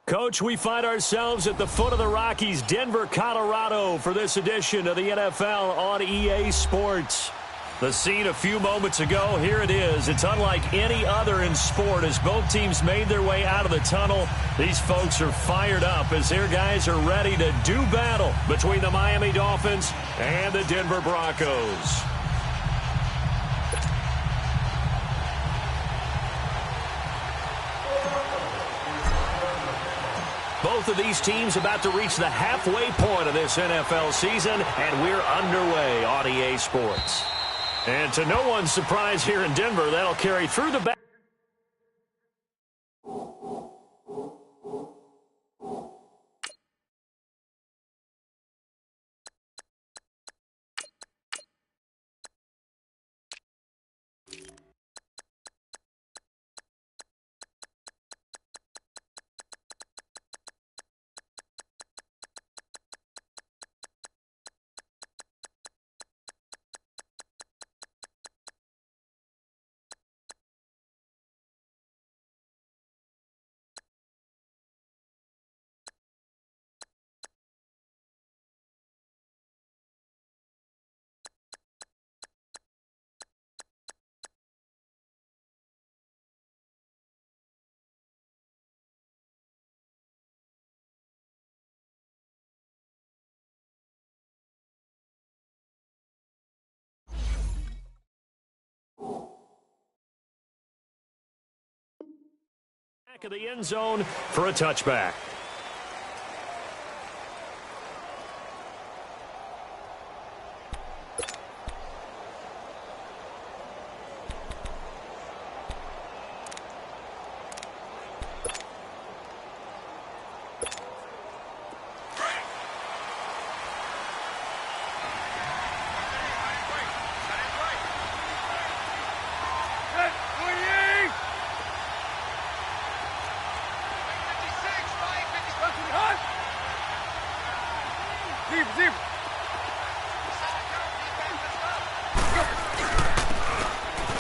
Coach, we find ourselves at the foot of the Rockies, Denver, Colorado, for this edition of the NFL on EA Sports. The scene a few moments ago, here it is. It's unlike any other in sport as both teams made their way out of the tunnel. These folks are fired up as their guys are ready to do battle between the Miami Dolphins and the Denver Broncos. Both of these teams about to reach the halfway point of this NFL season, and we're underway on EA Sports. And to no one's surprise here in Denver, that'll carry through the back. Back of the end zone for a touchback.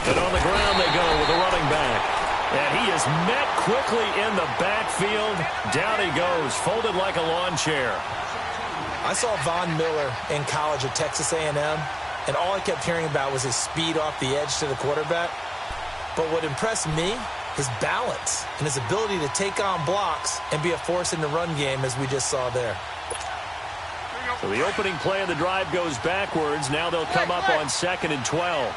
And on the ground they go with a running back. And he is met quickly in the backfield. Down he goes, folded like a lawn chair. I saw Von Miller in college at Texas A&M, and all I kept hearing about was his speed off the edge to the quarterback. But what impressed me, his balance and his ability to take on blocks and be a force in the run game, as we just saw there. So the opening play of the drive goes backwards. Now they'll come up on 2nd and 12.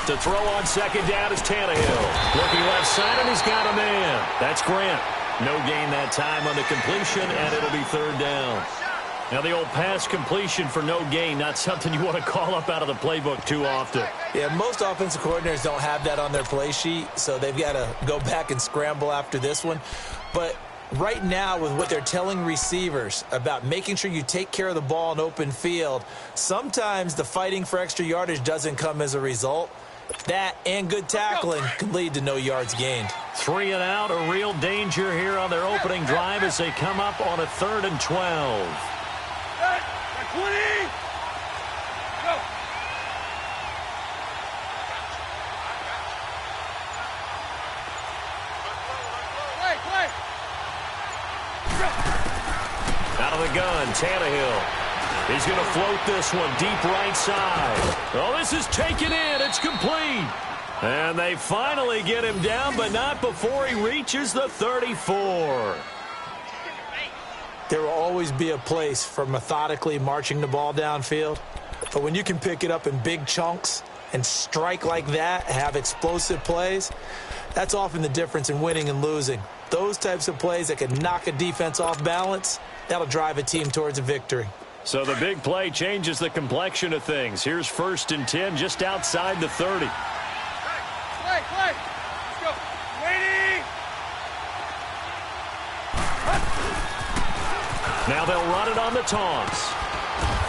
To throw on 2nd down is Tannehill. Looking left side, and he's got a man. That's Grant. No gain that time on the completion, and it'll be 3rd down. Now, the old pass completion for no gain, not something you want to call up out of the playbook too often. Yeah, most offensive coordinators don't have that on their play sheet, so they've got to go back and scramble after this one. But right now, with what they're telling receivers about making sure you take care of the ball in open field, sometimes the fighting for extra yardage doesn't come as a result. That and good tackling can lead to no yards gained. 3 and out, a real danger here on their opening drive as they come up on a 3rd and 12. 20! Go! Play! Out of the gun, Tannehill. He's going to float this one deep right side. Oh, this is taken in. It's complete. And they finally get him down, but not before he reaches the 34. There will always be a place for methodically marching the ball downfield. But when you can pick it up in big chunks and strike like that, have explosive plays, that's often the difference in winning and losing. Those types of plays that can knock a defense off balance, that'll drive a team towards a victory. So the big play changes the complexion of things. Here's 1st and 10 just outside the 30. Play! Let's go! Waiting! Now they'll run it on the taunts.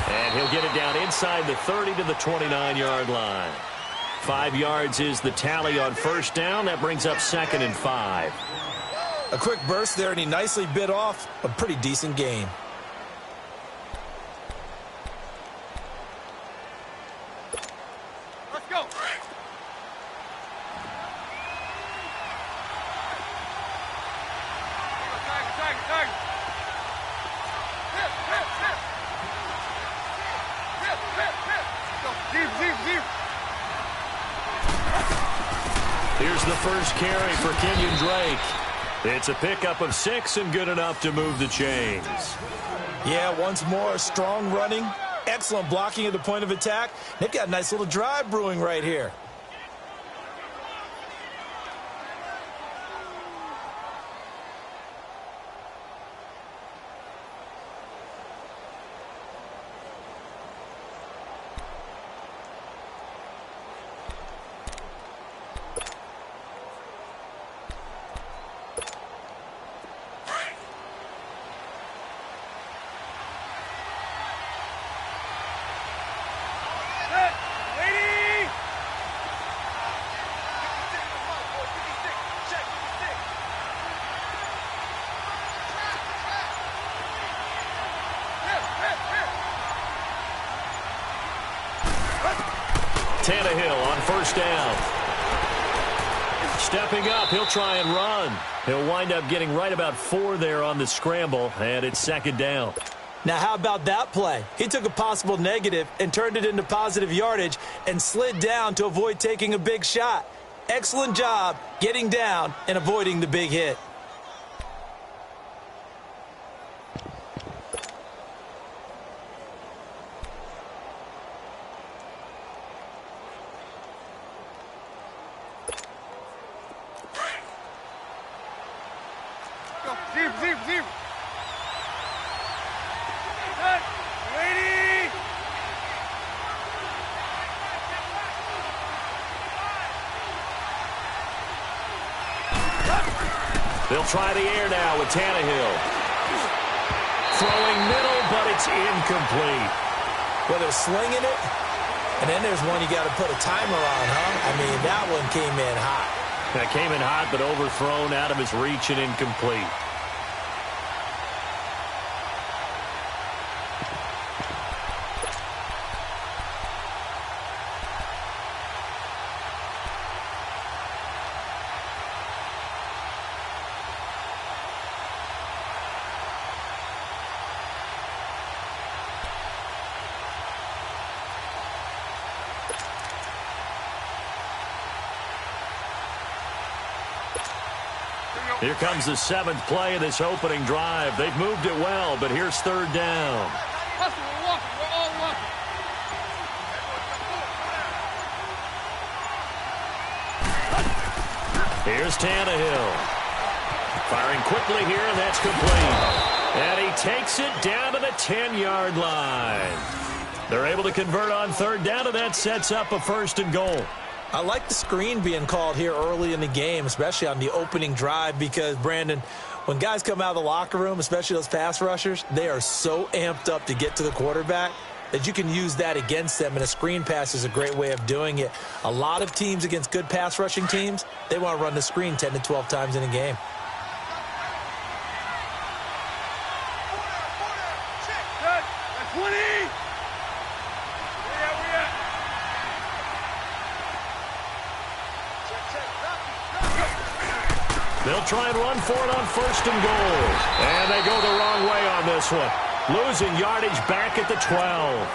And he'll get it down inside the 30 to the 29-yard line. 5 yards is the tally on first down. That brings up 2nd and 5. A quick burst there, and he nicely bit off a pretty decent gain. Let's go. Tag. Hit. Go. Deep. Here's the first carry for Kenyon Drake. It's a pickup of 6 and good enough to move the chains. Yeah, once more, strong running, excellent blocking at the point of attack. They've got a nice little drive brewing right here. Tannehill on first down. Stepping up, he'll try and run. He'll wind up getting right about 4 there on the scramble, and it's 2nd down. Now, how about that play? He took a possible negative and turned it into positive yardage and slid down to avoid taking a big shot. Excellent job getting down and avoiding the big hit. Deep. Set. Ready. They'll try the air now with Tannehill. Throwing middle, but it's incomplete. Well, they're slinging it, and then there's one you got to put a timer on, huh? I mean, that one came in hot. That came in hot, but overthrown out of his reach and incomplete. Here comes the 7th play of this opening drive. They've moved it well, but here's 3rd down. Hustle, we're walking. We're all walking. Here's Tannehill. Firing quickly here, and that's complete. And he takes it down to the 10-yard line. They're able to convert on 3rd down, and that sets up a 1st and goal. I like the screen being called here early in the game, especially on the opening drive, because, Brandon, when guys come out of the locker room, especially those pass rushers, they are so amped up to get to the quarterback that you can use that against them, and a screen pass is a great way of doing it. A lot of teams against good pass rushing teams, they want to run the screen 10 to 12 times in a game. Set. 20. They'll try and run for it on 1st and goal. And they go the wrong way on this one. Losing yardage back at the 12.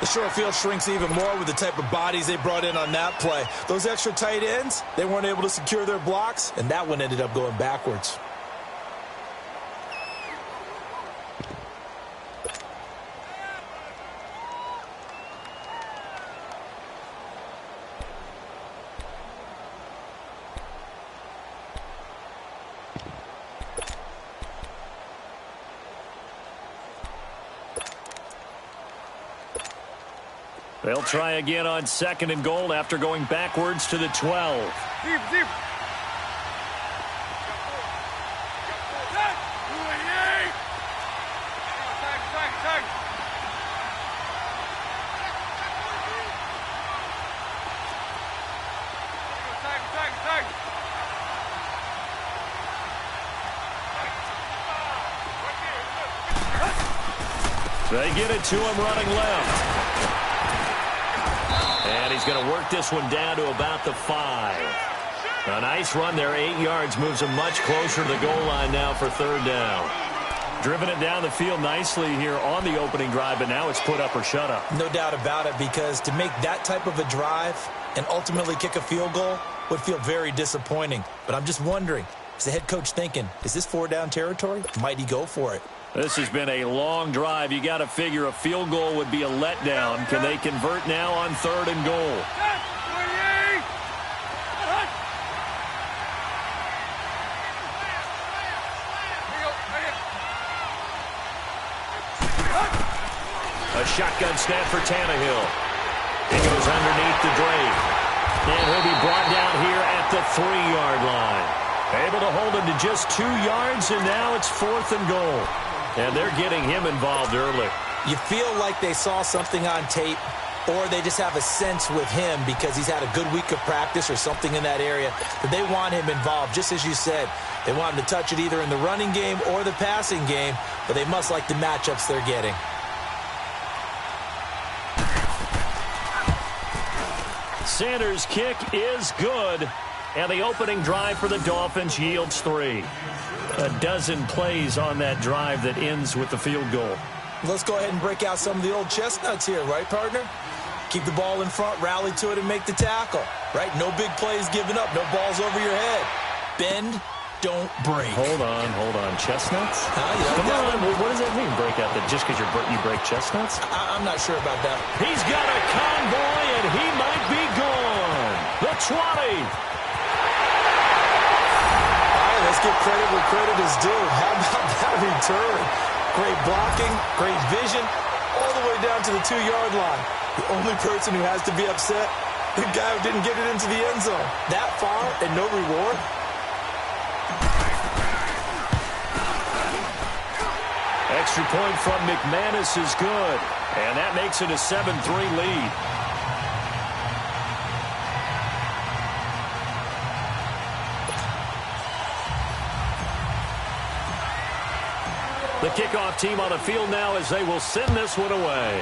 The short field shrinks even more with the type of bodies they brought in on that play. Those extra tight ends, they weren't able to secure their blocks, and that one ended up going backwards. They'll try again on 2nd and goal after going backwards to the 12. Deep. Set. Tag. They get it to him running left. And he's going to work this one down to about the 5. A nice run there, 8 yards, moves him much closer to the goal line now for third down. Driven it down the field nicely here on the opening drive, but now it's put up or shut up. No doubt about it, because to make that type of a drive and ultimately kick a field goal would feel very disappointing. But I'm just wondering, is the head coach thinking, is this 4-down territory? Might he go for it? This has been a long drive. You got to figure a field goal would be a letdown. Can they convert now on 3rd and goal? A shotgun snap for Tannehill. He goes underneath the Drake. And he'll be brought down here at the 3-yard line. Able to hold him to just 2 yards, and now it's 4th and goal. And they're getting him involved early. You feel like they saw something on tape, or they just have a sense with him because he's had a good week of practice or something in that area that they want him involved. Just as you said, they want him to touch it either in the running game or the passing game, but they must like the matchups they're getting. Sanders' kick is good, and the opening drive for the Dolphins yields 3. A dozen plays on that drive that ends with the field goal. Let's go ahead and break out some of the old chestnuts here, right, partner? Keep the ball in front, rally to it, and make the tackle, right? No big plays given up, no balls over your head. Bend, don't break. Hold on. Chestnuts? Come on. What does that mean, break out? That just because you break chestnuts? I'm not sure about that. He's got a convoy, and he might be gone. The 20. All right, let's give credit where credit is due. How about that return? Great blocking, great vision, all the way down to the 2-yard line. The only person who has to be upset, the guy who didn't get it into the end zone. That far and no reward? Extra point from McManus is good, and that makes it a 7-3 lead. The kickoff team on the field now as they will send this one away.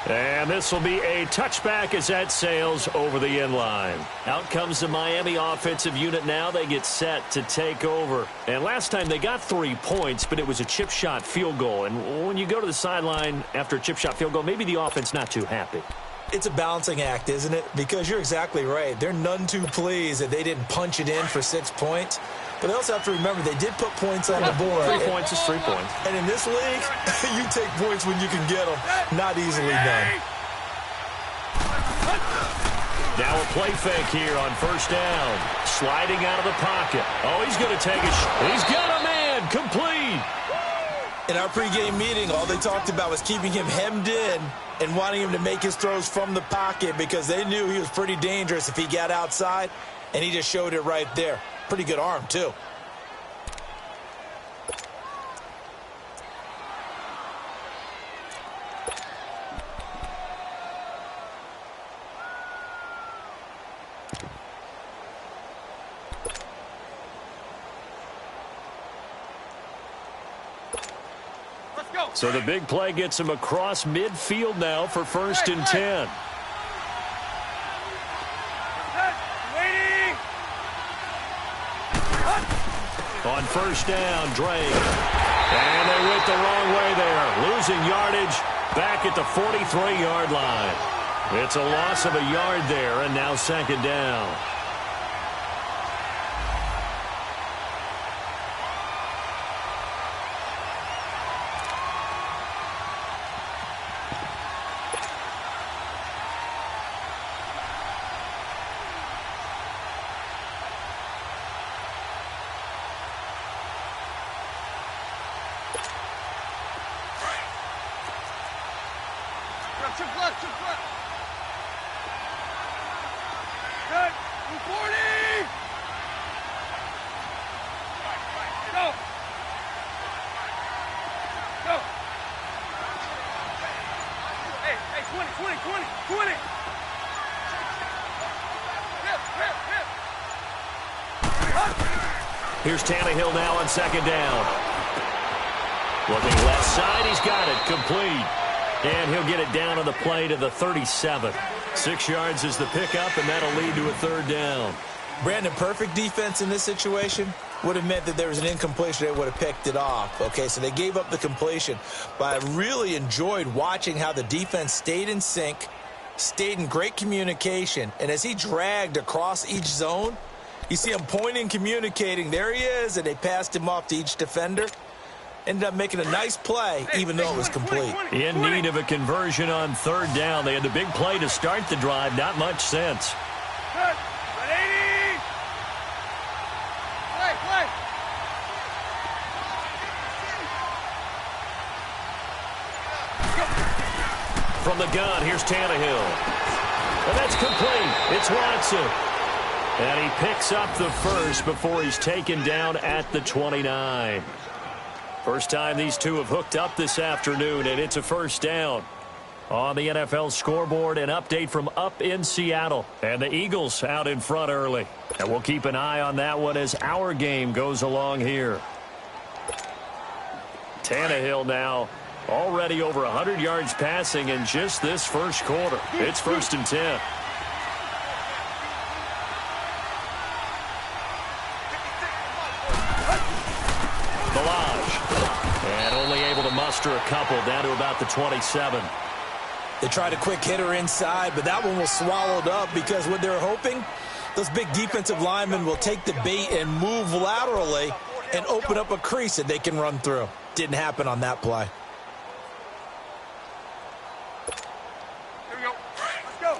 And this will be a touchback as that sails over the end line. Out comes the Miami offensive unit now. They get set to take over. And last time they got 3 points, but it was a chip shot field goal. And when you go to the sideline after a chip shot field goal, maybe the offense not too happy. It's a balancing act, isn't it? Because you're exactly right. They're none too pleased that they didn't punch it in for 6 points. But they also have to remember they did put points on the board. 3 points is 3 points. And in this league, you take points when you can get them. Not easily done. Now a play fake here on 1st down. Sliding out of the pocket. Oh, he's going to take a shot. He's got a man. Complete. In our pregame meeting, all they talked about was keeping him hemmed in and wanting him to make his throws from the pocket because they knew he was pretty dangerous if he got outside, and he just showed it right there. Pretty good arm, too. So the big play gets him across midfield now for 1st and 10. On 1st down, Drake. And they went the wrong way there. Losing yardage back at the 43-yard line. It's a loss of a yard there, and now 2nd down. Chip left. Good. 240. Go. Hey, 20. Hip. Here's Tannehill now on second down. Looking left side, he's got it, complete. And he'll get it down on the play to the 37. 6 yards is the pickup, and that'll lead to a third down. Brandon, perfect defense in this situation would have meant that there was an incompletion. They would have picked it off. Okay, so they gave up the completion. But I really enjoyed watching how the defense stayed in sync, stayed in great communication. And as he dragged across each zone, you see him pointing, communicating. There he is, and they passed him off to each defender. Ended up making a nice play, even though it was complete. In need of a conversion on third down. They had the big play to start the drive. Not much sense. Good. 180. Play. From the gun, here's Tannehill. And that's complete. It's Watson. And he picks up the first before he's taken down at the 29. First time these two have hooked up this afternoon, and it's a first down. On the NFL scoreboard, an update from up in Seattle. And the Eagles out in front early. And we'll keep an eye on that one as our game goes along here. Tannehill now already over 100 yards passing in just this first quarter. It's 1st and 10. A couple down to about the 27. They tried a quick hitter inside, but that one was swallowed up because what they're hoping, those big defensive linemen will take the bait and move laterally and open up a crease that they can run through. Didn't happen on that play. Here we go. Let's go.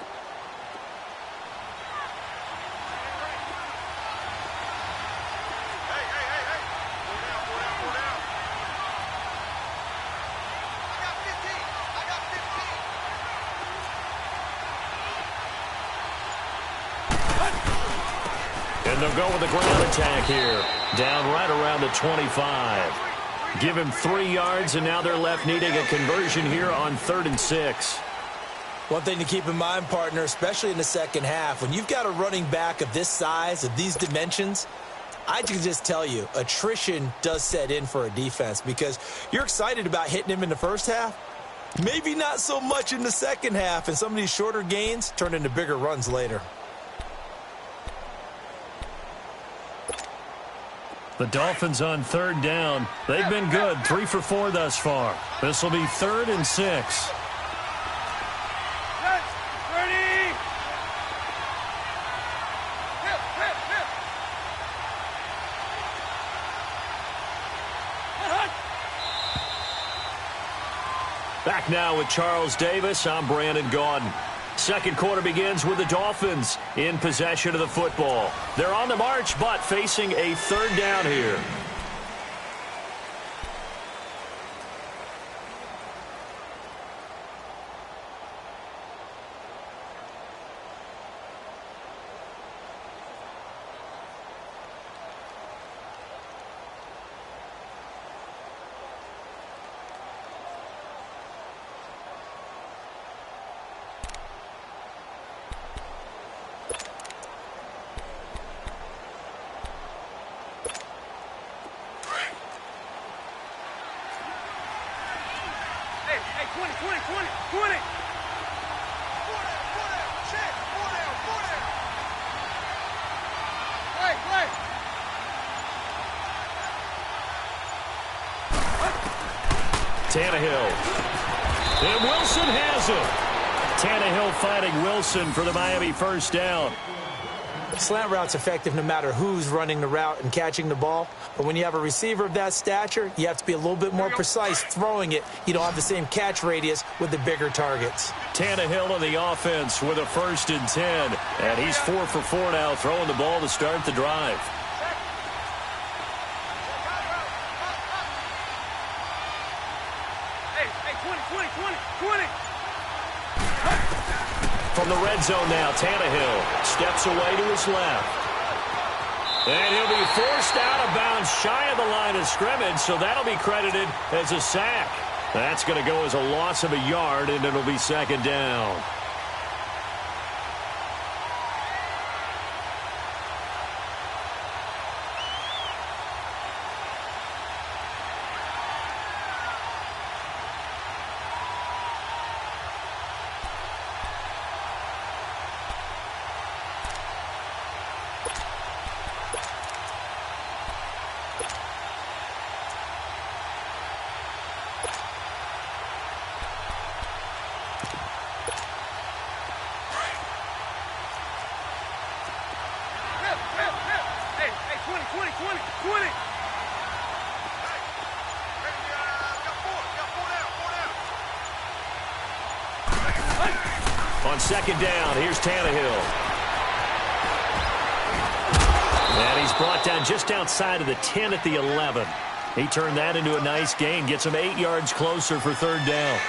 Hey. Go down. I got 15. And they'll go with the ground attack here. Down right around the 25. Give him 3 yards, and now they're left needing a conversion here on 3rd and 6. One thing to keep in mind, partner, especially in the second half, when you've got a running back of this size, of these dimensions, I can just tell you, attrition does set in for a defense because you're excited about hitting him in the first half. Maybe not so much in the second half, and some of these shorter gains turn into bigger runs later. The Dolphins on 3rd down. They've been good, 3 for 4 thus far. This will be 3rd and 6. Ready. Hip. Back now with Charles Davis. I'm Brandon Gaudin. Second quarter begins with the Dolphins in possession of the football. They're on the march, but facing a 3rd down here. Hey, 20. Check. Play. Tannehill. And Wilson has it. Tannehill fighting Wilson for the Miami first down. Slant route's effective no matter who's running the route and catching the ball. But when you have a receiver of that stature, you have to be a little bit more precise throwing it. You don't have the same catch radius with the bigger targets. Tannehill in the offense with a 1st and 10. And he's 4 for 4 now, throwing the ball to start the drive. Hey, 20. From the red zone now, Tannehill steps away to his left. And he'll be forced out of bounds shy of the line of scrimmage, so that'll be credited as a sack. That's going to go as a loss of a yard, and it'll be 2nd down. 20, 20, 20. On second down, here's Tannehill. And he's brought down just outside of the 10 at the 11. He turned that into a nice gain, gets him 8 yards closer for third down.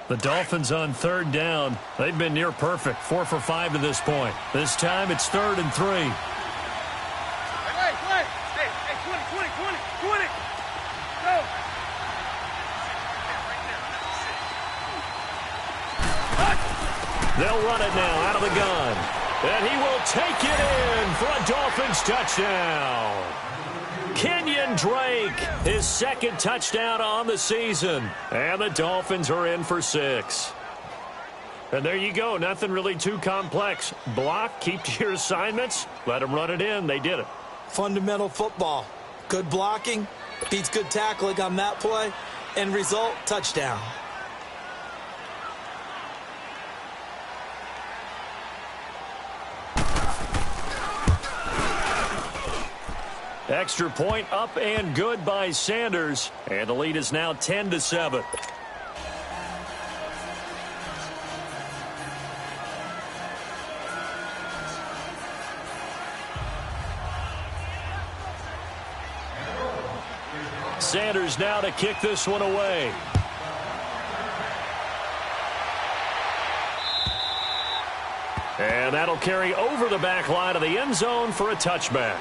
The Dolphins on third down. They've been near perfect, 4 for 5 to this point. This time it's 3rd and 3. Hey, 20, 20, 20, 20. Go. They'll run it now out of the gun. And he will take it in for a Dolphins touchdown. Kenyon Drake, his second touchdown on the season. And the Dolphins are in for 6. And there you go. Nothing really too complex. Block, keep to your assignments, let them run it in. They did it. Fundamental football. Good blocking, beats good tackling on that play. End result, touchdown. Extra point up and good by Sanders. And the lead is now 10-7. Sanders now to kick this one away. And that'll carry over the back line of the end zone for a touchback.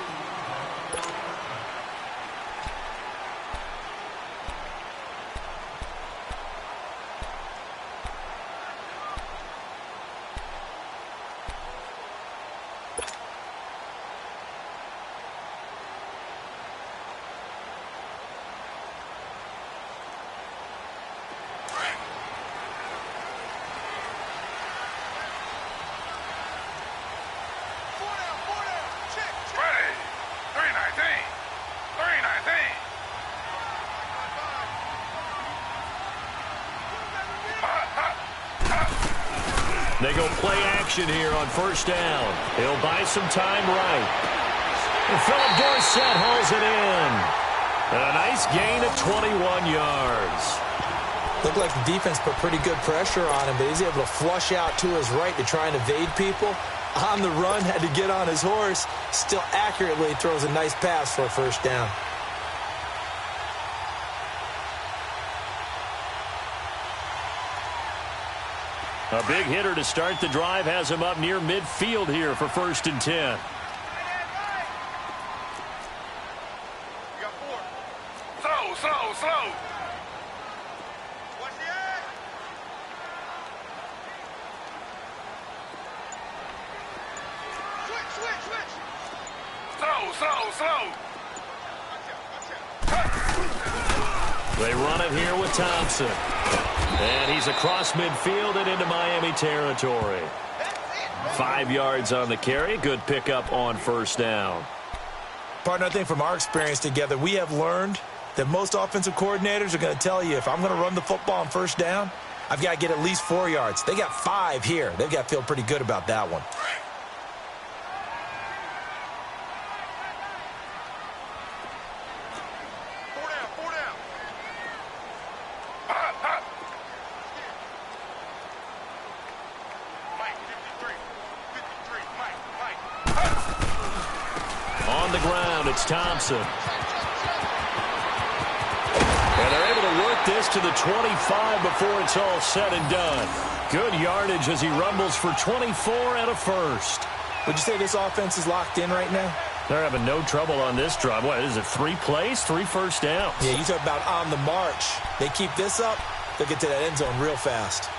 They go play action here on first down. He'll buy some time right. And Philip Dorsett hauls it in. And a nice gain of 21 yards. Looked like the defense put pretty good pressure on him, but he's able to flush out to his right to try and evade people. On the run, had to get on his horse. Still accurately throws a nice pass for a first down. A big hitter to start the drive has him up near midfield here for 1st and 10. You got 4. Slow. Watch the eye. Switch. Slow. They run it here with Thompson. And he's across midfield and into Miami territory. 5 yards on the carry. Good pickup on first down. Partner, I think from our experience together, we have learned that most offensive coordinators are going to tell you, if I'm going to run the football on first down, I've got to get at least 4 yards. They got 5 here. They've got to feel pretty good about that one. On the ground, it's Thompson. And they're able to work this to the 25 before it's all said and done. Good yardage as he rumbles for 24 and a first. Would you say this offense is locked in right now? They're having no trouble on this drive. What is it, 3 plays, 3 first downs? Yeah, you talk about on the march. They keep this up, they'll get to that end zone real fast.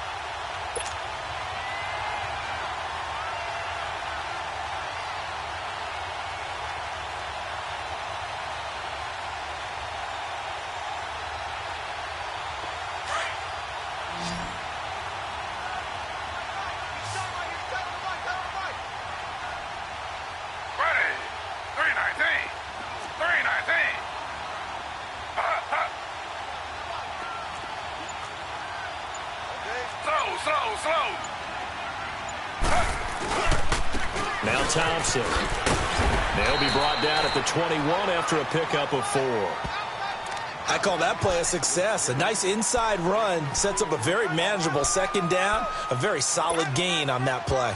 Now Thompson. They'll be brought down at the 21 after a pickup of 4. I call that play a success. A nice inside run sets up a very manageable second down, a very solid gain on that play.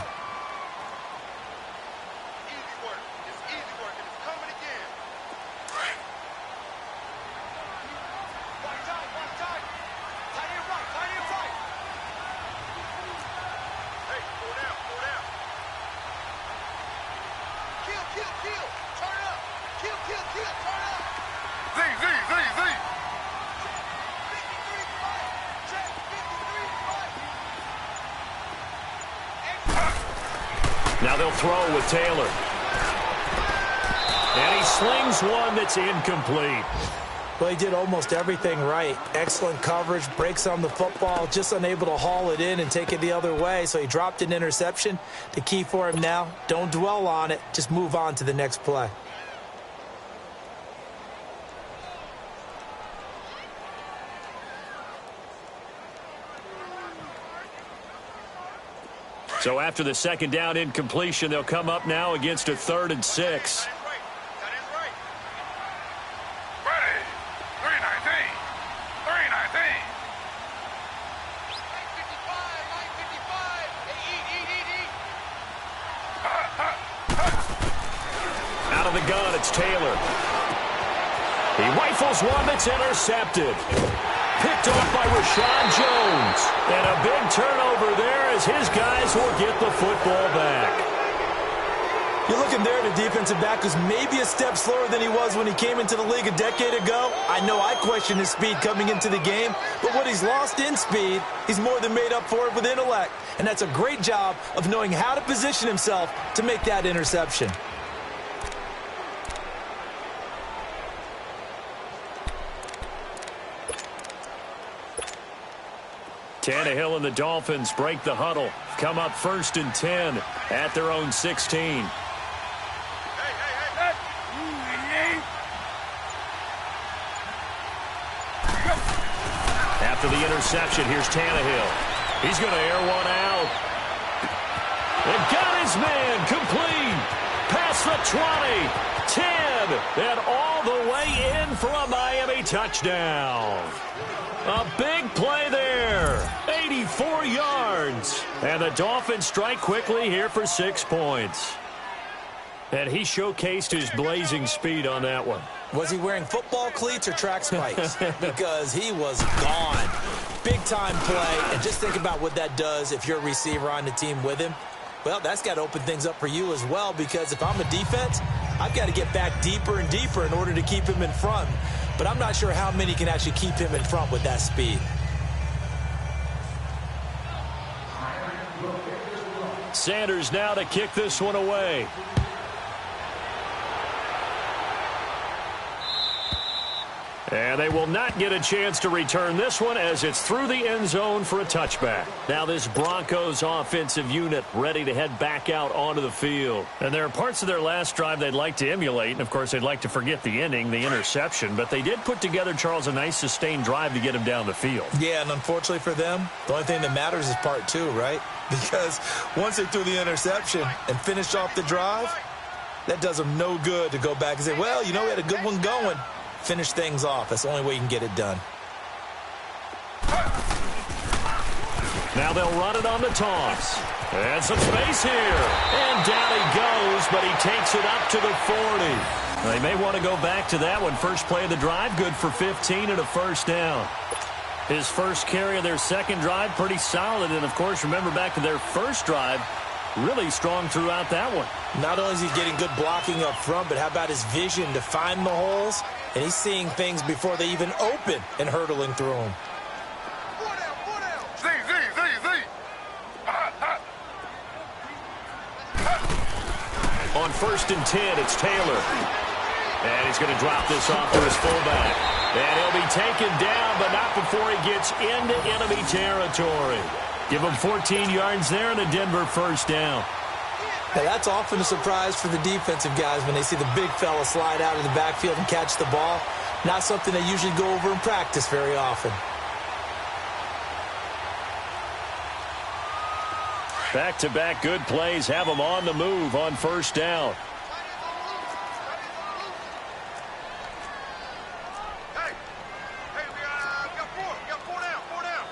Now they'll throw with Taylor. And he slings one that's incomplete. Well, he did almost everything right. Excellent coverage, breaks on the football, just unable to haul it in and take it the other way. So he dropped an interception. The key for him now, don't dwell on it. Just move on to the next play. So after the second down incompletion, they'll come up now against a 3rd and 6. Out of the gun, it's Taylor. He rifles one that's intercepted. Picked off by Rashawn Jones. And a big turnover there as his guys will get the football back. You're looking there at a defensive back who's maybe a step slower than he was when he came into the league a decade ago. I know I questioned his speed coming into the game, but what he's lost in speed, he's more than made up for it with intellect. And that's a great job of knowing how to position himself to make that interception. Tannehill and the Dolphins break the huddle. Come up 1st and 10 at their own 16. After the interception, here's Tannehill. He's going to air one out. And got his man complete. Past the 20, 10, and all the way in for a Miami touchdown. A big play there. 84 yards. And the Dolphins strike quickly here for 6 points. And he showcased his blazing speed on that one. Was he wearing football cleats or track spikes? Because he was gone. Big-time play. And just think about what that does if you're a receiver on the team with him. Well, that's got to open things up for you as well, because if I'm a defense, I've got to get back deeper and deeper in order to keep him in front. But I'm not sure how many can actually keep him in front with that speed. Sanders now to kick this one away. And they will not get a chance to return this one as it's through the end zone for a touchback. Now this Broncos offensive unit ready to head back out onto the field. And there are parts of their last drive they'd like to emulate. And, of course, they'd like to forget the ending, the interception. But they did put together, Charles, a nice sustained drive to get him down the field. Yeah, and unfortunately for them, the only thing that matters is part 2, right? Because once they threw the interception and finished off the drive, that does them no good to go back and say, well, you know, we had a good one going. Finish things off. That's the only way you can get it done. Now they'll run it on the toss. And some space here. And down he goes, but he takes it up to the 40. They may want to go back to that one. First play of the drive, good for 15 and a first down. His first carry of their second drive, pretty solid. And, of course, remember back to their first drive, really strong throughout that one. Not only is he getting good blocking up front, but how about his vision to find the holes? And he's seeing things before they even open and hurtling through them. On 1st and 10, it's Taylor. And he's going to drop this off to his fullback. And he'll be taken down, but not before he gets into enemy territory. Give him 14 yards there and a Denver first down. Now, that's often a surprise for the defensive guys when they see the big fella slide out of the backfield and catch the ball. Not something they usually go over in practice very often. Back-to-back good plays have them on the move on first down. Hey, we got four. We got four down.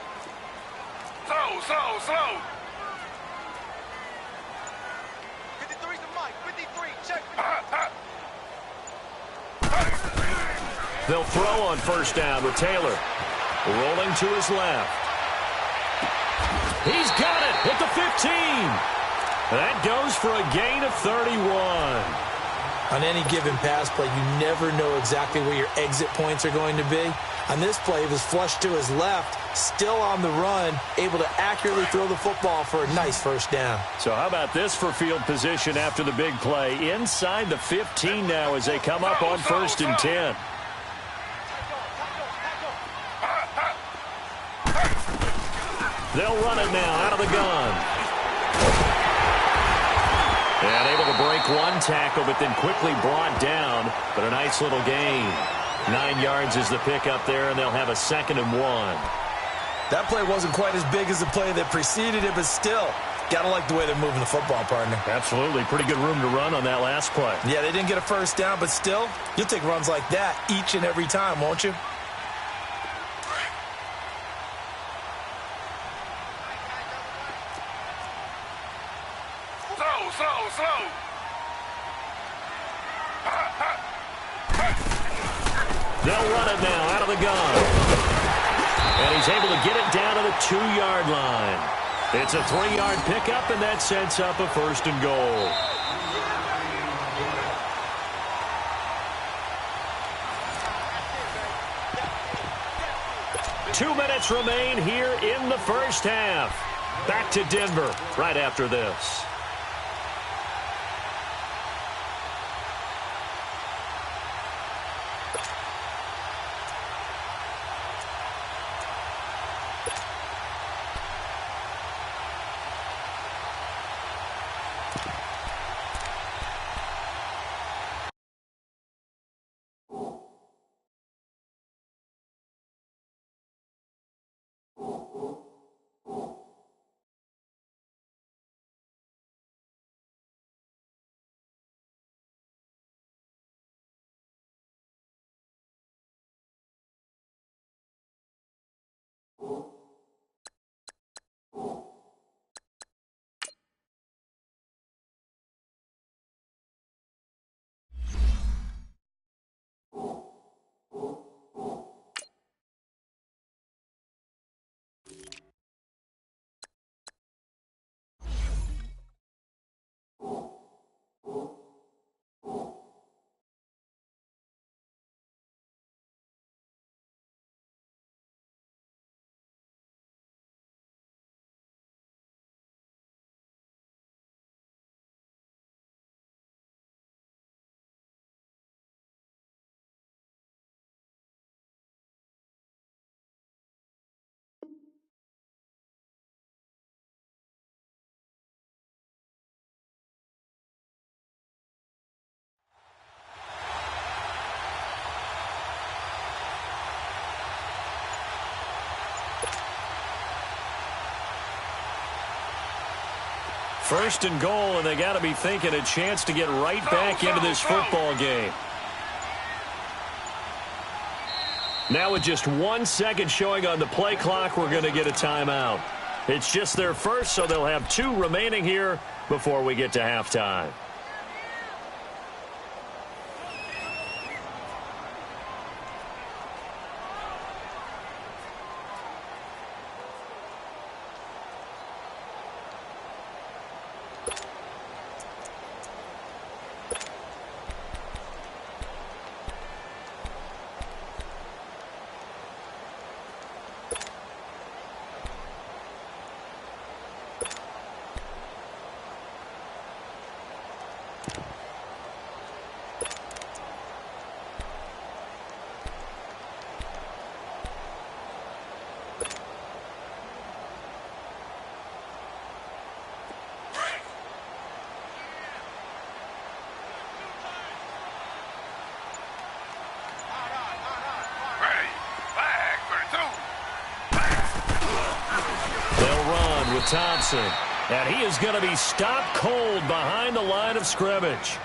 Slow. 53's the mic. 53, check. They'll throw on first down with Taylor. Rolling to his left. He's got it at the 15. That goes for a gain of 31. On any given pass play, you never know exactly where your exit points are going to be. On this play, he was flushed to his left, still on the run, able to accurately throw the football for a nice first down. So how about this for field position after the big play? Inside the 15 now as they come up on first and 10. They'll run it now out of the gun. And able to break one tackle, but then quickly brought down. But a nice little gain. 9 yards is the pickup there, and they'll have a 2nd and 1. That play wasn't quite as big as the play that preceded it, but still, got to like the way they're moving the football, partner. Absolutely. Pretty good room to run on that last play. Yeah, they didn't get a first down, but still, you'll take runs like that each and every time, won't you? Slow. They'll run it now out of the gun. And he's able to get it down to the 2-yard line. It's a 3-yard pickup, and that sets up a 1st and goal. Two minutes remain here in the first half. Back to Denver right after this. First and goal, and they got to be thinking a chance to get right back into this football game. Now with just 1 second showing on the play clock, we're going to get a timeout. It's just their first, so they'll have 2 remaining here before we get to halftime. Thompson. And he is going to be stopped cold behind the line of scrimmage.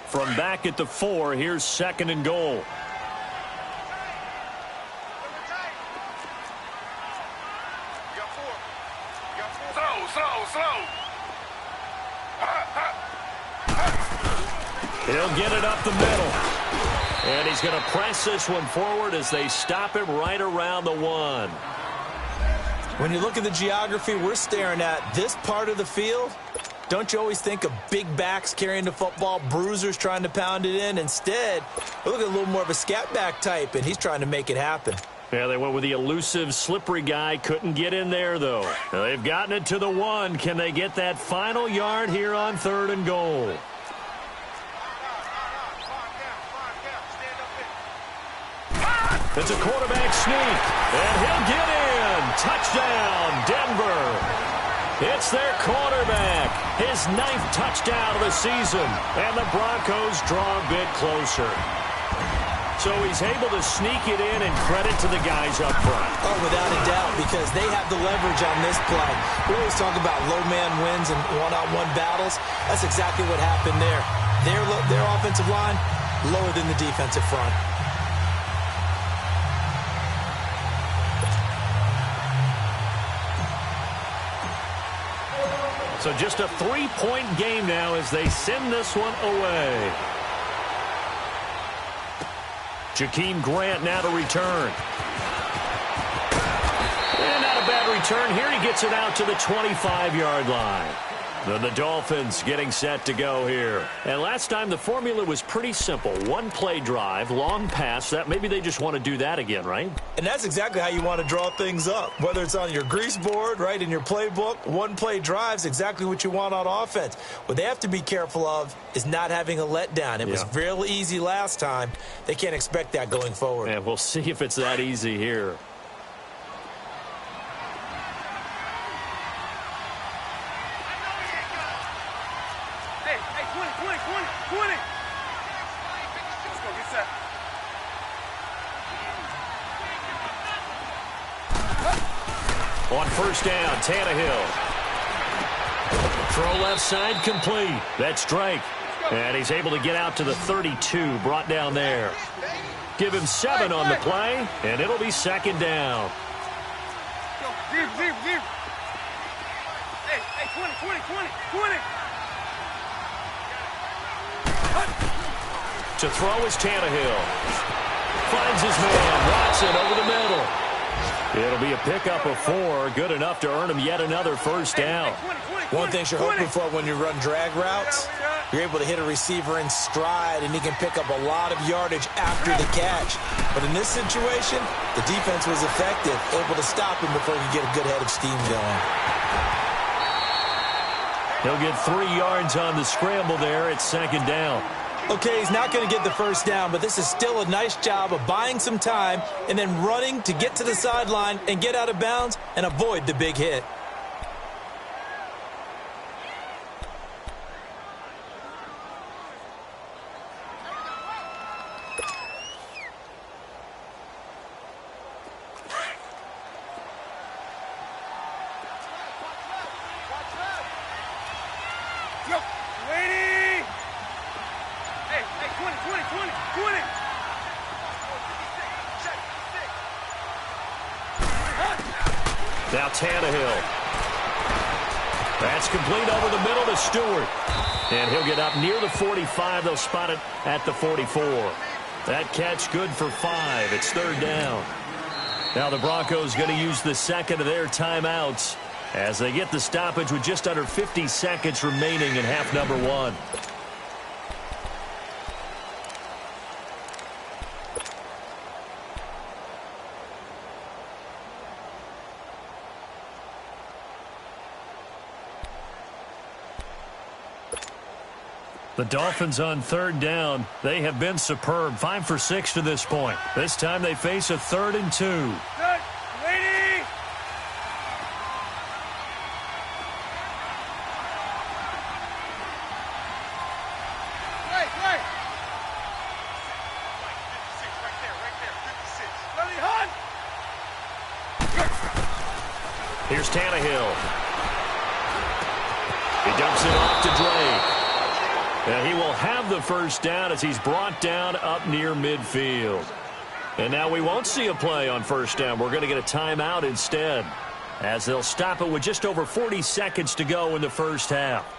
From back at the 4, here's 2nd and goal. He'll get it up the middle. And he's going to press this one forward as they stop him right around the 1. When you look at the geography we're staring at, this part of the field, don't you always think of big backs carrying the football, bruisers trying to pound it in? Instead, we look at a little more of a scat back type, and he's trying to make it happen. Yeah, they went with the elusive, slippery guy. Couldn't get in there, though. They've gotten it to the 1. Can they get that final yard here on 3rd and goal? It's a quarterback sneak, and he'll get in. Touchdown, Denver. It's their quarterback, his 9th touchdown of the season, and the Broncos draw a bit closer. So he's able to sneak it in, and credit to the guys up front. Oh, without a doubt, because they have the leverage on this play. We always talk about low man wins and one-on-one battles. That's exactly what happened there. Their offensive line, lower than the defensive front. So just a 3-point game now as they send this one away. Jakeem Grant now to return. And not a bad return. Here he gets it out to the 25-yard line. Then the Dolphins getting set to go here. And last time the formula was pretty simple. 1-play drive, long pass. That maybe they just want to do that again, right? And that's exactly how you want to draw things up. Whether it's on your grease board, right, in your playbook, 1-play drive's exactly what you want on offense. What they have to be careful of is not having a letdown. It was real easy last time. They can't expect that going forward. And we'll see if it's that easy here. On 1st down, Tannehill. Throw left side complete. That's Drake. And he's able to get out to the 32, brought down there. Give him 7 on the play, and it'll be 2nd down. Hey, 20. To throw is Tannehill. Finds his man, Watson over the middle. It'll be a pickup of 4, good enough to earn him yet another 1st down. One thing you're hoping for when you run drag routes, you're able to hit a receiver in stride, and he can pick up a lot of yardage after the catch. But in this situation, the defense was effective, able to stop him before he could get a good head of steam going. He'll get 3 yards on the scramble there at 2nd down. Okay, he's not going to get the 1st down, but this is still a nice job of buying some time and then running to get to the sideline and get out of bounds and avoid the big hit. Now Tannehill. That's complete over the middle to Stewart. And he'll get up near the 45. They'll spot it at the 44. That catch good for 5. It's 3rd down. Now the Broncos going to use the 2nd of their timeouts as they get the stoppage with just under 50 seconds remaining in half number 1. The Dolphins on 3rd down. They have been superb. 5 for 6 to this point. This time they face a 3rd and 2. Here's Tannehill. He dumps it off to Drake. And he will have the first down as he's brought down up near midfield. And now we won't see a play on first down. We're going to get a timeout instead, as they'll stop it with just over 40 seconds to go in the first half.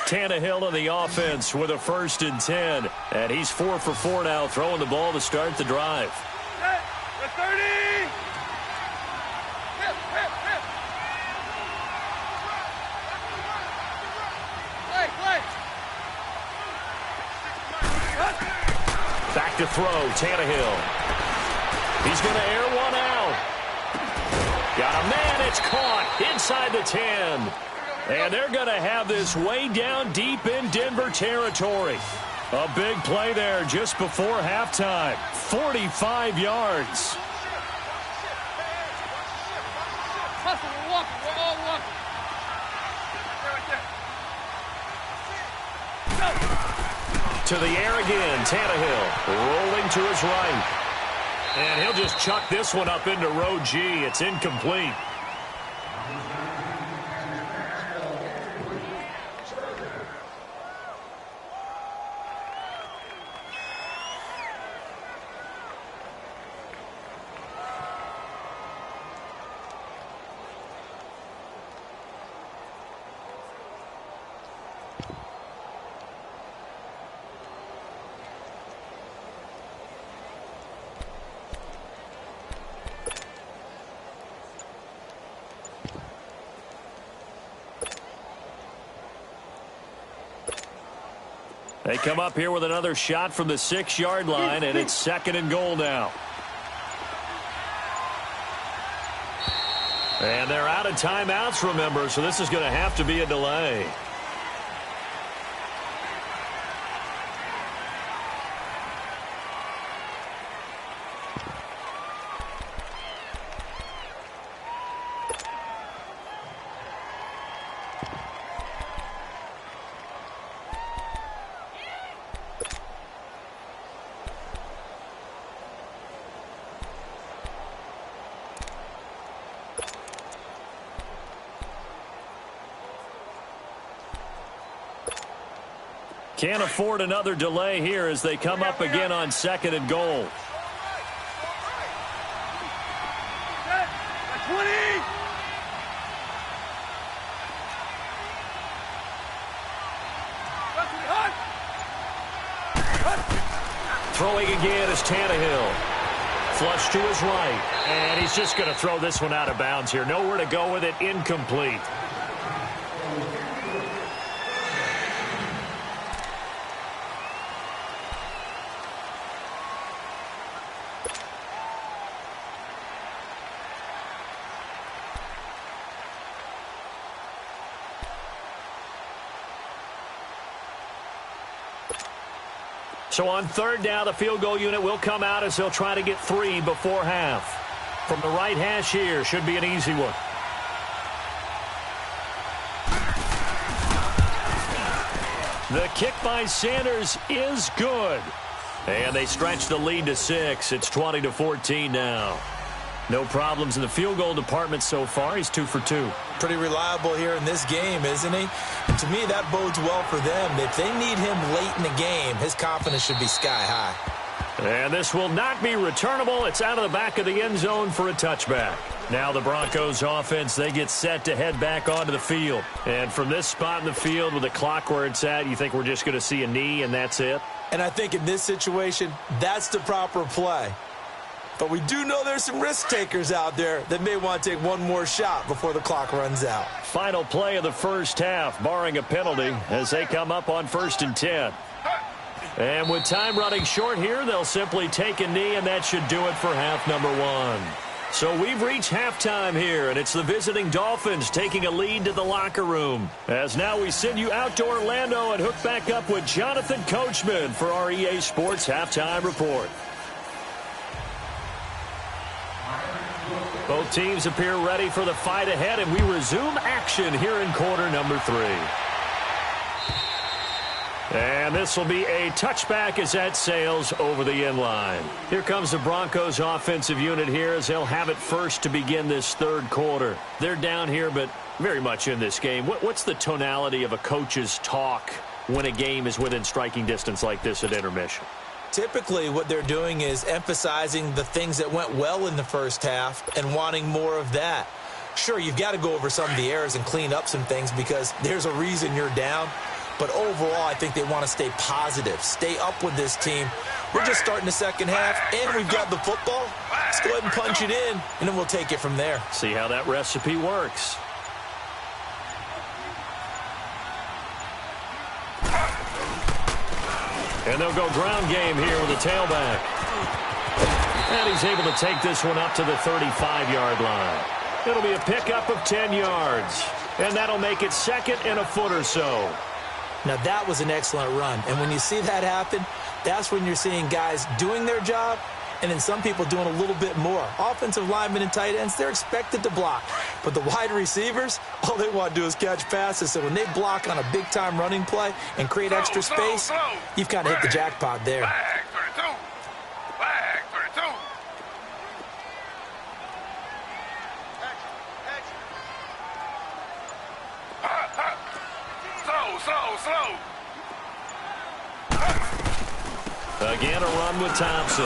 Tannehill on the offense with a 1st and 10. And he's 4 for 4 now, throwing the ball to start the drive. The 30. Back to throw, Tannehill. He's going to air one out. Got a man, it's caught inside the 10. And they're going to have this way down deep in Denver territory. A big play there just before halftime. 45 yards. To the air again, Tannehill rolling to his right. And he'll just chuck this one up into row G. It's incomplete. They come up here with another shot from the 6-yard line, and it's 2nd and goal now. And they're out of timeouts, remember, so this is going to have to be a delay. Can't afford another delay here as they come up again on 2nd and goal. Throwing again is Tannehill. Flush to his right. And he's just going to throw this one out of bounds here. Nowhere to go with it. Incomplete. So on 3rd down, the field goal unit will come out as they'll try to get 3 before half. From the right hash here, should be an easy one. The kick by Sanders is good. And they stretch the lead to 6. It's 20-14 now. No problems in the field goal department so far. He's 2 for 2. Pretty reliable here in this game, isn't he? And to me, that bodes well for them. If they need him late in the game, his confidence should be sky high. And this will not be returnable. It's out of the back of the end zone for a touchback. Now the Broncos offense, they get set to head back onto the field. And from this spot in the field with the clock where it's at, you think we're just going to see a knee and that's it? And I think in this situation, that's the proper play. But we do know there's some risk takers out there that may want to take one more shot before the clock runs out. Final play of the first half, barring a penalty, as they come up on 1st and 10. And with time running short here, they'll simply take a knee, and that should do it for half number 1. So we've reached halftime here, and it's the visiting Dolphins taking a lead to the locker room. As now we send you out to Orlando and hook back up with Jonathan Coachman for our EA Sports Halftime Report. Both teams appear ready for the fight ahead, and we resume action here in quarter number 3. And this will be a touchback as that sails over the inline. Here comes the Broncos offensive unit here as they'll have it first to begin this third quarter. They're down here, but very much in this game. What's the tonality of a coach's talk when a game is within striking distance like this at intermission? Typically, what they're doing is emphasizing the things that went well in the first half and wanting more of that. Sure, you've got to go over some of the errors and clean up some things because there's a reason you're down. But overall, I think they want to stay positive, stay up with this team. We're just starting the second half, and we've got the football. Let's go ahead and punch it in, and then we'll take it from there. See how that recipe works. And they'll go ground game here with a tailback. And he's able to take this one up to the 35-yard line. It'll be a pickup of 10 yards. And that'll make it second and a foot or so. Now, that was an excellent run. And when you see that happen, that's when you're seeing guys doing their job and then some people doing a little bit more. Offensive linemen and tight ends, they're expected to block. But the wide receivers, all they want to do is catch passes. So when they block on a big-time running play and create extra space, you've kind of hit the jackpot there. Again, a run with Thompson.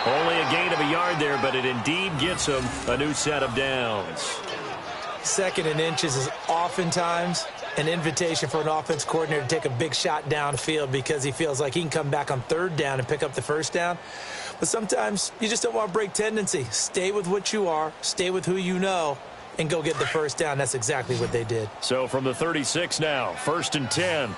Only a gain of a yard there, but it indeed gets him a new set of downs. Second and inches is oftentimes an invitation for an offense coordinator to take a big shot downfield because he feels like he can come back on third down and pick up the first down. But sometimes you just don't want to break tendency. Stay with what you are, stay with who you know, and go get the first down. That's exactly what they did. So from the 36 now, 1st and 10.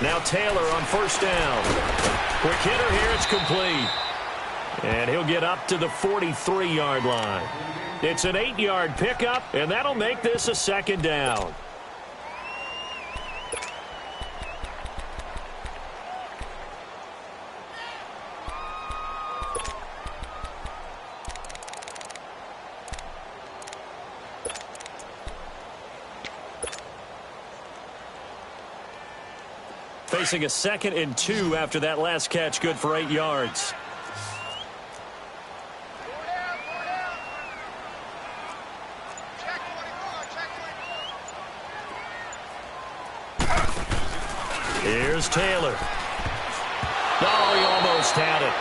Now Taylor on first down. Quick hitter here, it's complete. And he'll get up to the 43-yard line. It's an 8-yard pickup, and that'll make this a second down. Facing a 2nd and 2 after that last catch, good for 8 yards. Here's Taylor. Oh, he almost had it.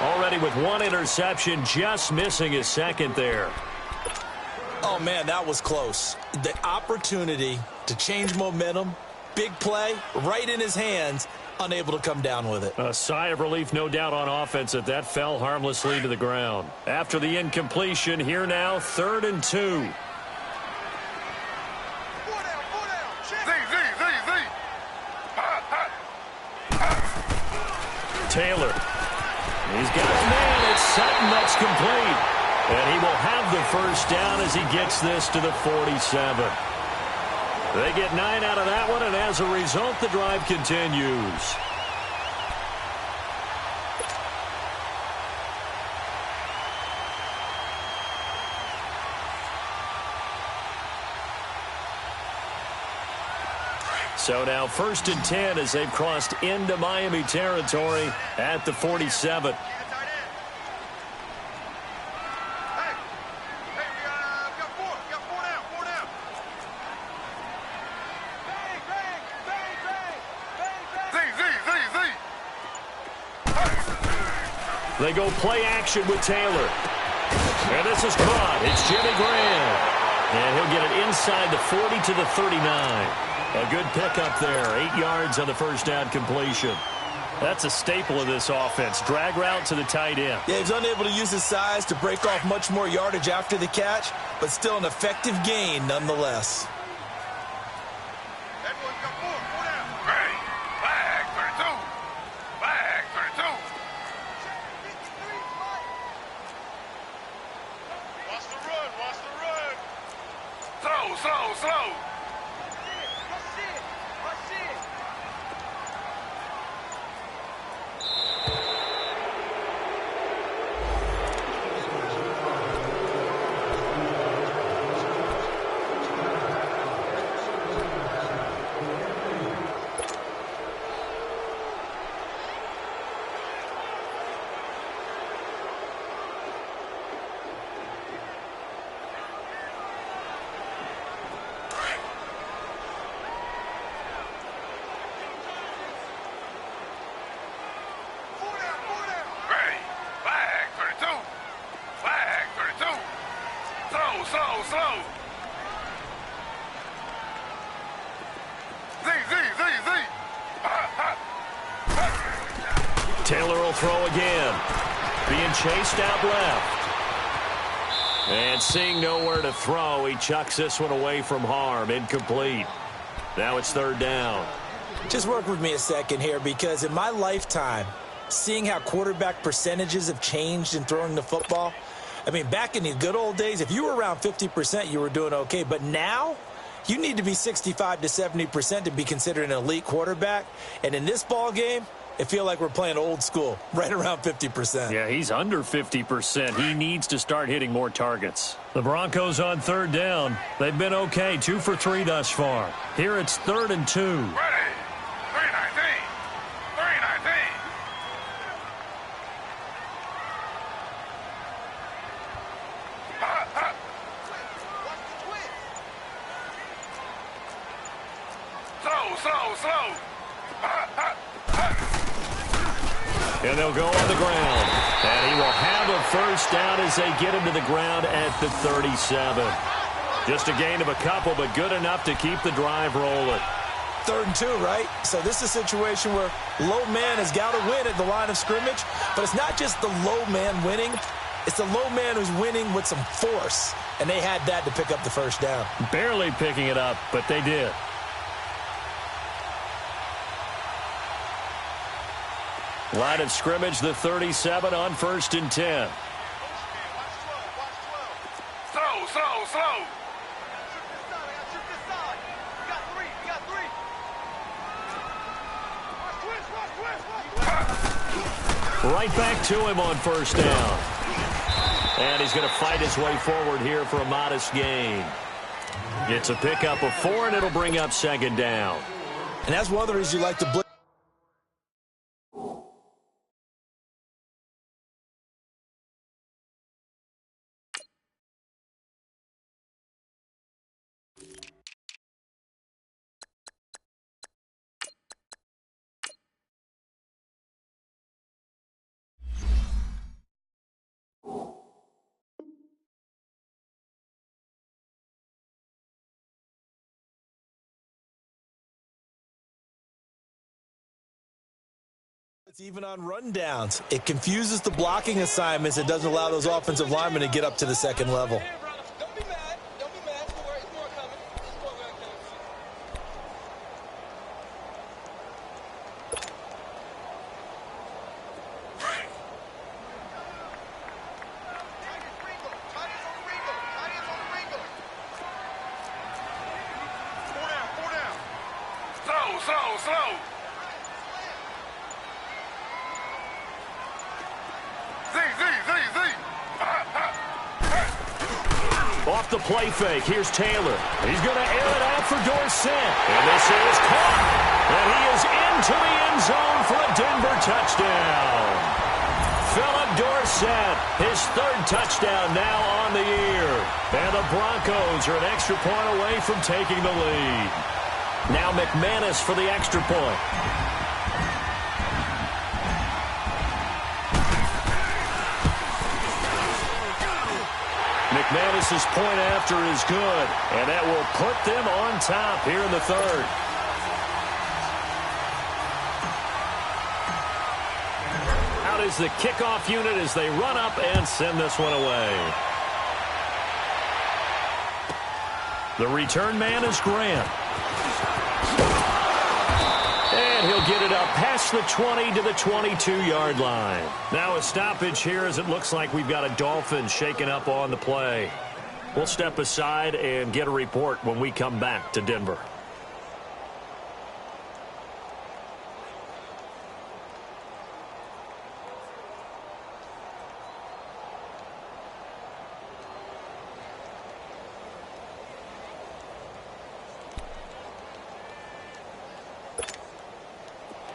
Already with one interception, just missing his second there. Oh, man, that was close. The opportunity to change momentum, big play, right in his hands, unable to come down with it. A sigh of relief, no doubt, on offense that fell harmlessly to the ground. After the incompletion, here now, 3rd and 2. Taylor. He's got a man. It's Sutton that's complete. And he will have the first down as he gets this to the 47. They get 9 out of that one, and as a result, the drive continues. So now 1st and 10 as they've crossed into Miami territory at the 47. They go play action with Taylor. And this is caught. It's Jimmy Graham. And he'll get it inside the 40 to the 39. A good pickup there. 8 yards on the first down completion. That's a staple of this offense. Drag route to the tight end. Yeah, he's unable to use his size to break off much more yardage after the catch, but still an effective gain nonetheless. Slow. Taylor will throw again. Being chased out left. And seeing nowhere to throw, he chucks this one away from harm. Incomplete. Now it's third down. Just work with me a second here, because in my lifetime, seeing how quarterback percentages have changed in throwing the football, I mean, back in the good old days, if you were around 50%, you were doing okay. But now, you need to be 65 to 70% to be considered an elite quarterback. And in this ball game, I feel like we're playing old school, right around 50%. Yeah, he's under 50%. He needs to start hitting more targets. The Broncos on third down. They've been okay, 2 for 3 thus far. Here it's 3rd and 2. Ready. 319. 319. Slow. And they'll go on the ground. And he will have a first down as they get him to the ground at the 37. Just a gain of a couple, but good enough to keep the drive rolling. 3rd and 2, right? So this is a situation where low man has got to win at the line of scrimmage, but it's not just the low man winning. It's the low man who's winning with some force, and they had that to pick up the first down. Barely picking it up, but they did. Line of scrimmage, the 37 on 1st and 10. Slow. Right back to him on first down. And he's going to fight his way forward here for a modest gain. It's a pickup of 4, and it'll bring up 2nd down. And that's one of the reasons you like to blitz. It's even on rundowns. It confuses the blocking assignments. It doesn't allow those offensive linemen to get up to the 2nd level. Don't be mad. Don't be mad. Don't worry. It's more coming. It's more coming. Slow. Off the play fake, here's Taylor. He's going to air it out for Dorsett. And this is caught. And he is into the end zone for a Denver touchdown. Philip Dorsett, his 3rd touchdown now on the year. And the Broncos are an extra point away from taking the lead. Now McManus for the extra point. McManus's point after is good, and that will put them on top here in the 3rd. out is the kickoff unit as they run up and send this one away. The return man is Grant. And he'll get it up past the 20 to the 22-yard line. Now a stoppage here as it looks like we've got a Dolphins shaking up on the play. We'll step aside and get a report when we come back to Denver.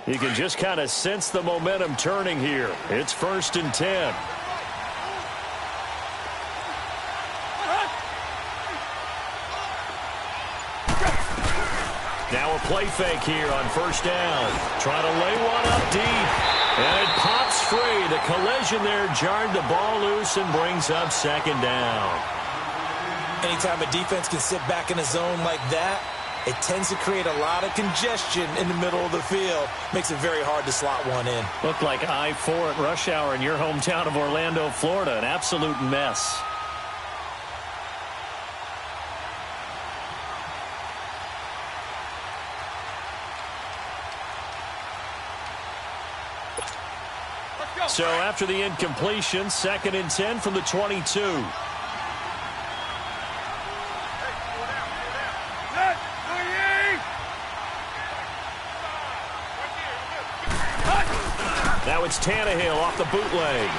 You can just kind of sense the momentum turning here. It's 1st and 10. Now a play fake here on 1st down. Trying to lay one up deep. And it pops free. The collision there jarred the ball loose and brings up 2nd down. Anytime a defense can sit back in a zone like that, it tends to create a lot of congestion in the middle of the field. Makes it very hard to slot one in. Looked like I-4 at rush hour in your hometown of Orlando, Florida. An absolute mess. So after the incompletion, 2nd and 10 from the 22. Now it's Tannehill off the bootleg.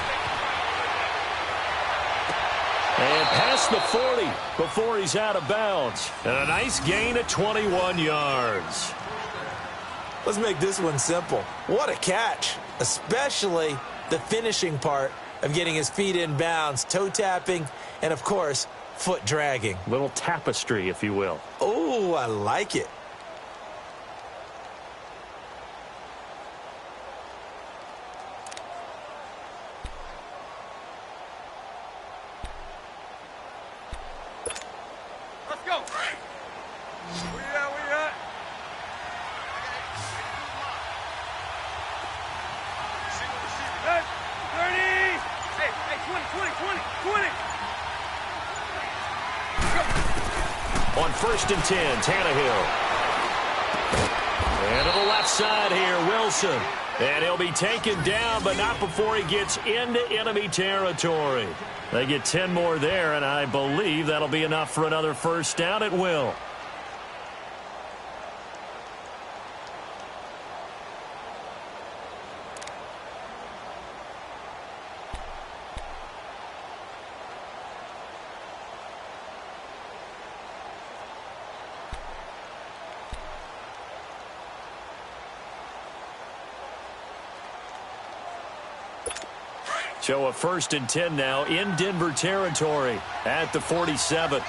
And past the 40 before he's out of bounds. And a nice gain at 21 yards. Let's make this one simple. What a catch, especially the finishing part of getting his feet in bounds, toe tapping, and, of course, foot dragging. Little tapestry, if you will. Oh, I like it. Let's go. We at? Single receiver. 30. Hey, 20. On 1st and 10, Tannehill. And to the left side here, Wilson. And he'll be taken down, but not before he gets into enemy territory. They get 10 more there, and I believe that'll be enough for another 1st down at will. So a 1st and 10 now in Denver territory at the 47.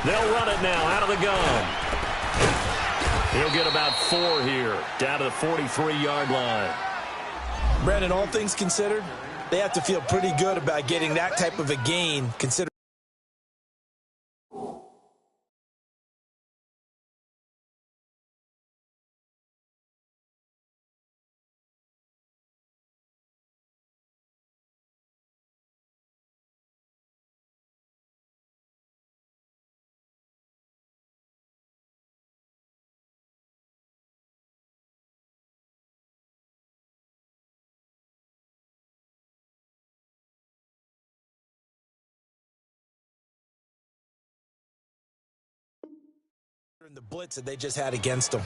They'll run it now out of the gun. He'll get about 4 here, down to the 43-yard line. Brandon, all things considered, they have to feel pretty good about getting that type of a gain, considering the blitz that they just had against them.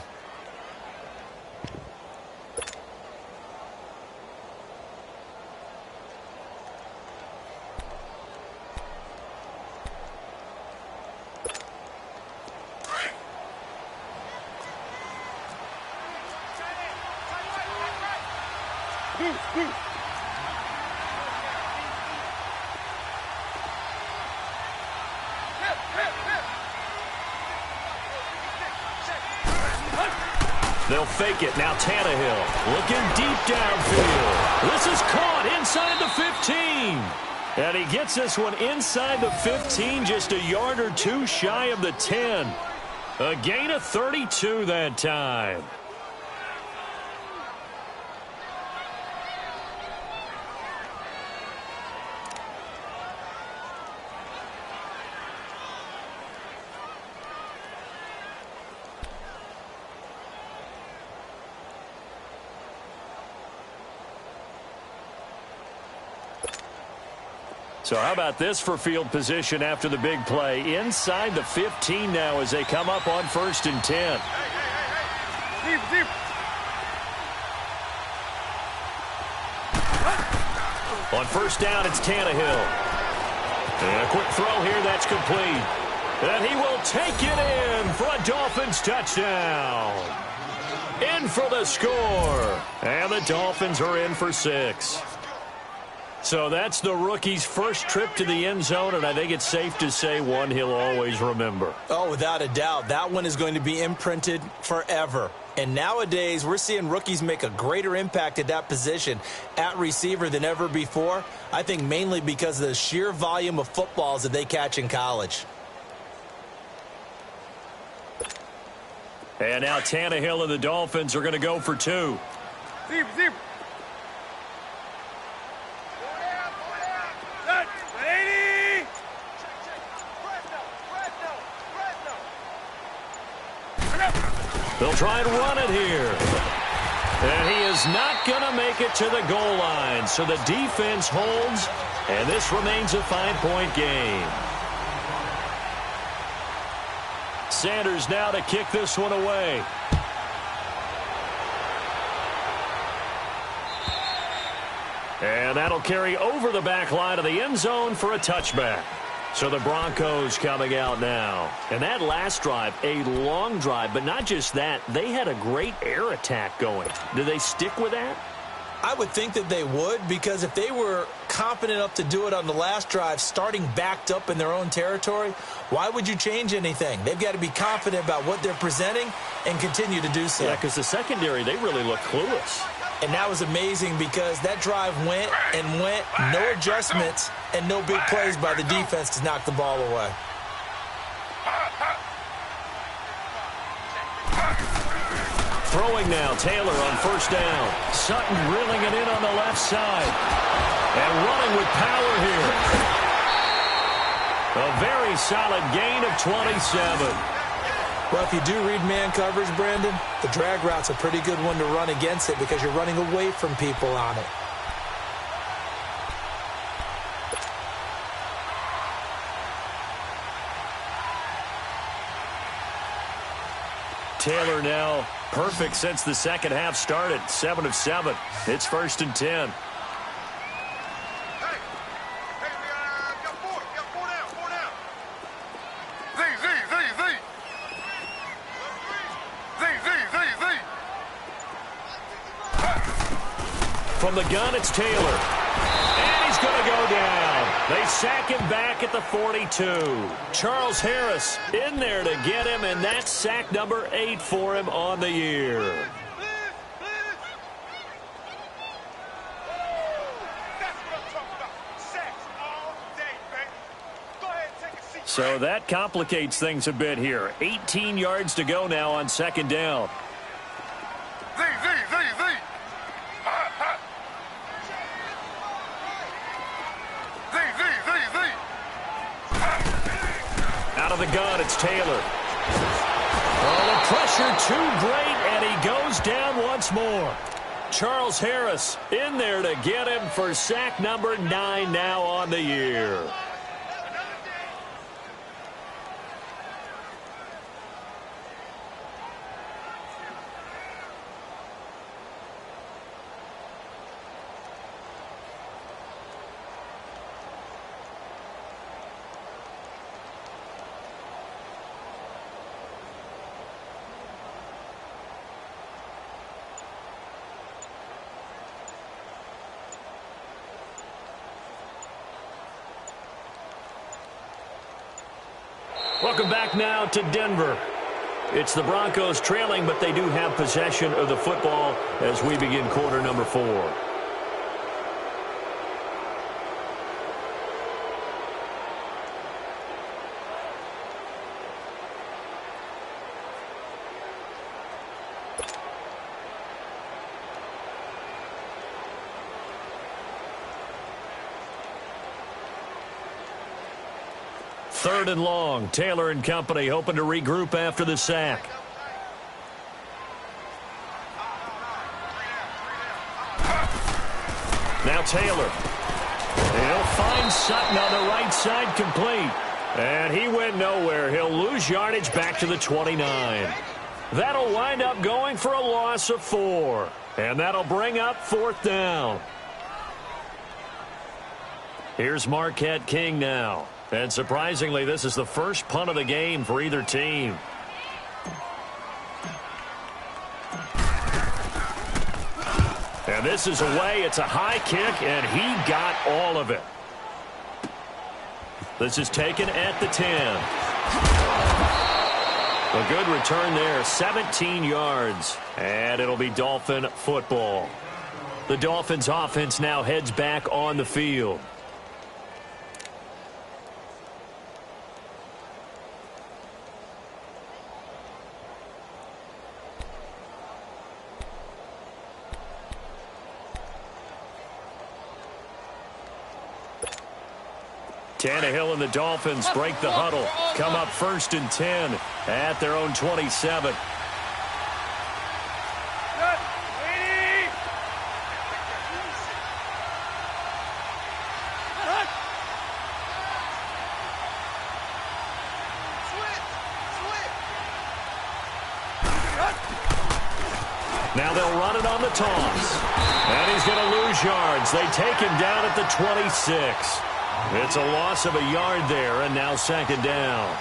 They'll fake it. Now Tannehill looking deep downfield. This is caught inside the 15. And he gets this one inside the 15, just a yard or two shy of the 10. A gain of 32 that time. So how about this for field position after the big play? Inside the 15 now as they come up on 1st and 10. Deep, deep. On 1st down, it's Tannehill. And a quick throw here, that's complete. And he will take it in for a Dolphins touchdown. In for the score. And the Dolphins are in for 6. So that's the rookie's first trip to the end zone, and I think it's safe to say one he'll always remember. Oh, without a doubt. That one is going to be imprinted forever. And nowadays, we're seeing rookies make a greater impact at that position at receiver than ever before. I think mainly because of the sheer volume of footballs that they catch in college. And now Tannehill and the Dolphins are going to go for 2. Deep, deep. They'll try and run it here. And he is not going to make it to the goal line. So the defense holds, and this remains a 5-point game. Sanders now to kick this one away. And that'll carry over the back line of the end zone for a touchback. So the Broncos coming out now. And that last drive, a long drive, but not just that. They had a great air attack going. Do they stick with that? I would think that they would, because if they were confident enough to do it on the last drive, starting backed up in their own territory, why would you change anything? They've got to be confident about what they're presenting and continue to do so. Yeah, because the secondary, they really look clueless. And that was amazing because that drive went and went, no adjustments, and no big plays by the defense to knock the ball away. Throwing now, Taylor on 1st down. Sutton reeling it in on the left side. And running with power here. A very solid gain of 27. Well, if you do read man coverage, Brandon, the drag route's a pretty good one to run against it because you're running away from people on it. Taylor now perfect since the second half started. 7 of 7. It's 1st and 10. Hey, we got 4. We got 4 down. 4 down. Z. From the gun, it's Taylor. And he's going to go down. They sack him back at the 42. Charles Harris in there to get him, and that's sack number 8 for him on the year. That's what I'm talking about. Sacks all day, baby. Go ahead and take a seat. So that complicates things a bit here. 18 yards to go now on 2nd down. Z. Out of the gun, it's Taylor. Oh, the pressure too great, and he goes down once more. Charles Harris in there to get him for sack number 9 now on the year. Welcome back now to Denver. It's the Broncos trailing, but they do have possession of the football as we begin quarter number 4. 3rd and long. Taylor and company hoping to regroup after the sack. Now Taylor. He'll find Sutton on the right side, complete. And he went nowhere. He'll lose yardage back to the 29. That'll wind up going for a loss of 4. And that'll bring up 4th down. Here's Marquette King now. And surprisingly, this is the first punt of the game for either team. And this is away. It's a high kick, and he got all of it. This is taken at the 10. A good return there, 17 yards. And it'll be Dolphin football. The Dolphins offense now heads back on the field. Tannehill and the Dolphins break the huddle. Come up 1st and 10 at their own 27. Now they'll run it on the toss. And he's going to lose yards. They take him down at the 26. It's a loss of a yard there, and now 2nd down.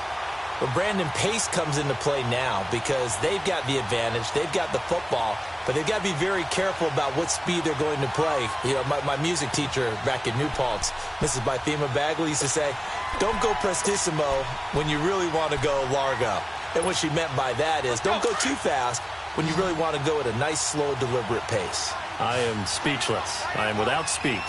But Brandon, pace comes into play now because they've got the advantage. They've got the football, but they've got to be very careful about what speed they're going to play. You know, my music teacher back in New Paltz, Mrs. Bythema Bagley, used to say, don't go prestissimo when you really want to go largo. And what she meant by that is don't go too fast when you really want to go at a nice, slow, deliberate pace. I am speechless. I am without speech.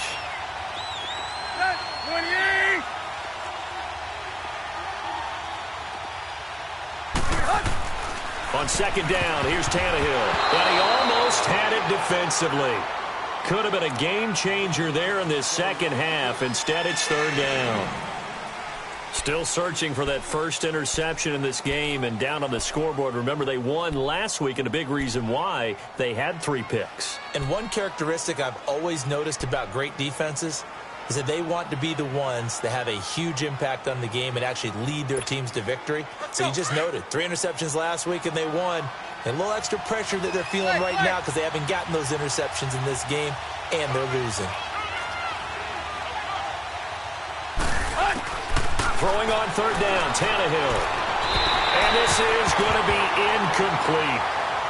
On 2nd down, here's Tannehill. And he almost had it defensively. Could have been a game changer there in this second half. Instead, it's 3rd down. Still searching for that first interception in this game and down on the scoreboard. Remember, they won last week, and a big reason why they had 3 picks. And one characteristic I've always noticed about great defenses is that they want to be the ones that have a huge impact on the game and actually lead their teams to victory. So you just noted 3 interceptions last week and they won. And a little extra pressure that they're feeling right now because they haven't gotten those interceptions in this game and they're losing. Throwing on 3rd down, Tannehill. And this is going to be incomplete.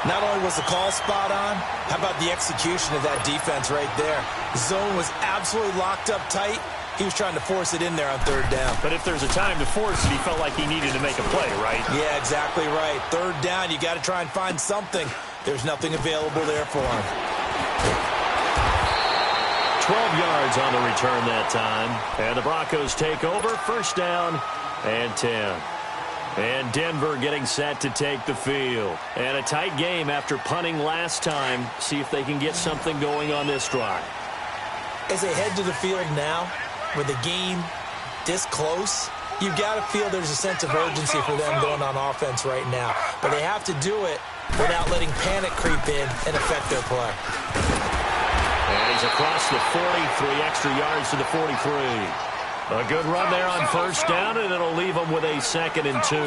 Not only was the call spot on, how about the execution of that defense right there? The zone was absolutely locked up tight. He was trying to force it in there on 3rd down. But if there's a time to force it, he felt like he needed to make a play, right? Yeah, exactly right. 3rd down, you got to try and find something. There's nothing available there for him. 12 yards on the return that time. And the Broncos take over, 1st down and 10. And Denver getting set to take the field. And a tight game after punting last time. See if they can get something going on this drive. As they head to the field now, with the game this close, you've got to feel there's a sense of urgency for them going on offense right now. But they have to do it without letting panic creep in and affect their play. And he's across the 40, 3 extra yards to the 43. A good run there on 1st down, and it'll leave them with a 2nd and 2.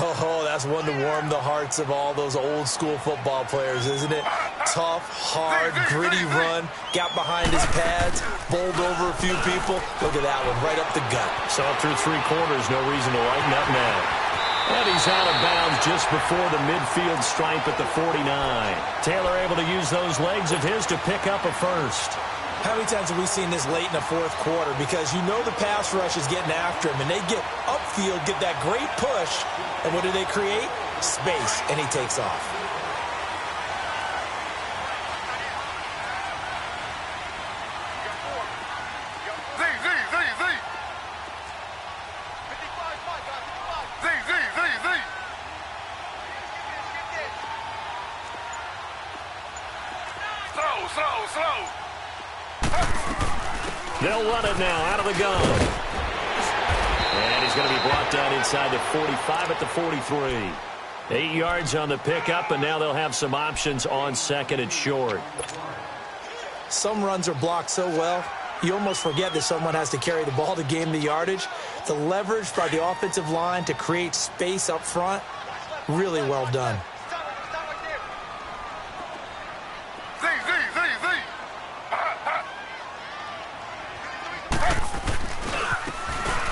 Oh, that's one to warm the hearts of all those old school football players, isn't it? Tough, hard, gritty run, got behind his pads, bowled over a few people. Look at that one, right up the gut. Saw it through 3 quarters, no reason to lighten up now. And he's out of bounds just before the midfield stripe at the 49. Taylor able to use those legs of his to pick up a 1st. How many times have we seen this late in the 4th quarter? Because you know the pass rush is getting after him, and they get upfield, get that great push, and what do they create? Space, and he takes off. Slow. They'll run it now out of the gun. And going to be brought down inside the 45 at the 43. 8 yards on the pickup, and now they'll have some options on 2nd and short. Some runs are blocked so well, you almost forget that someone has to carry the ball to gain the yardage. The leverage by the offensive line to create space up front, really well done.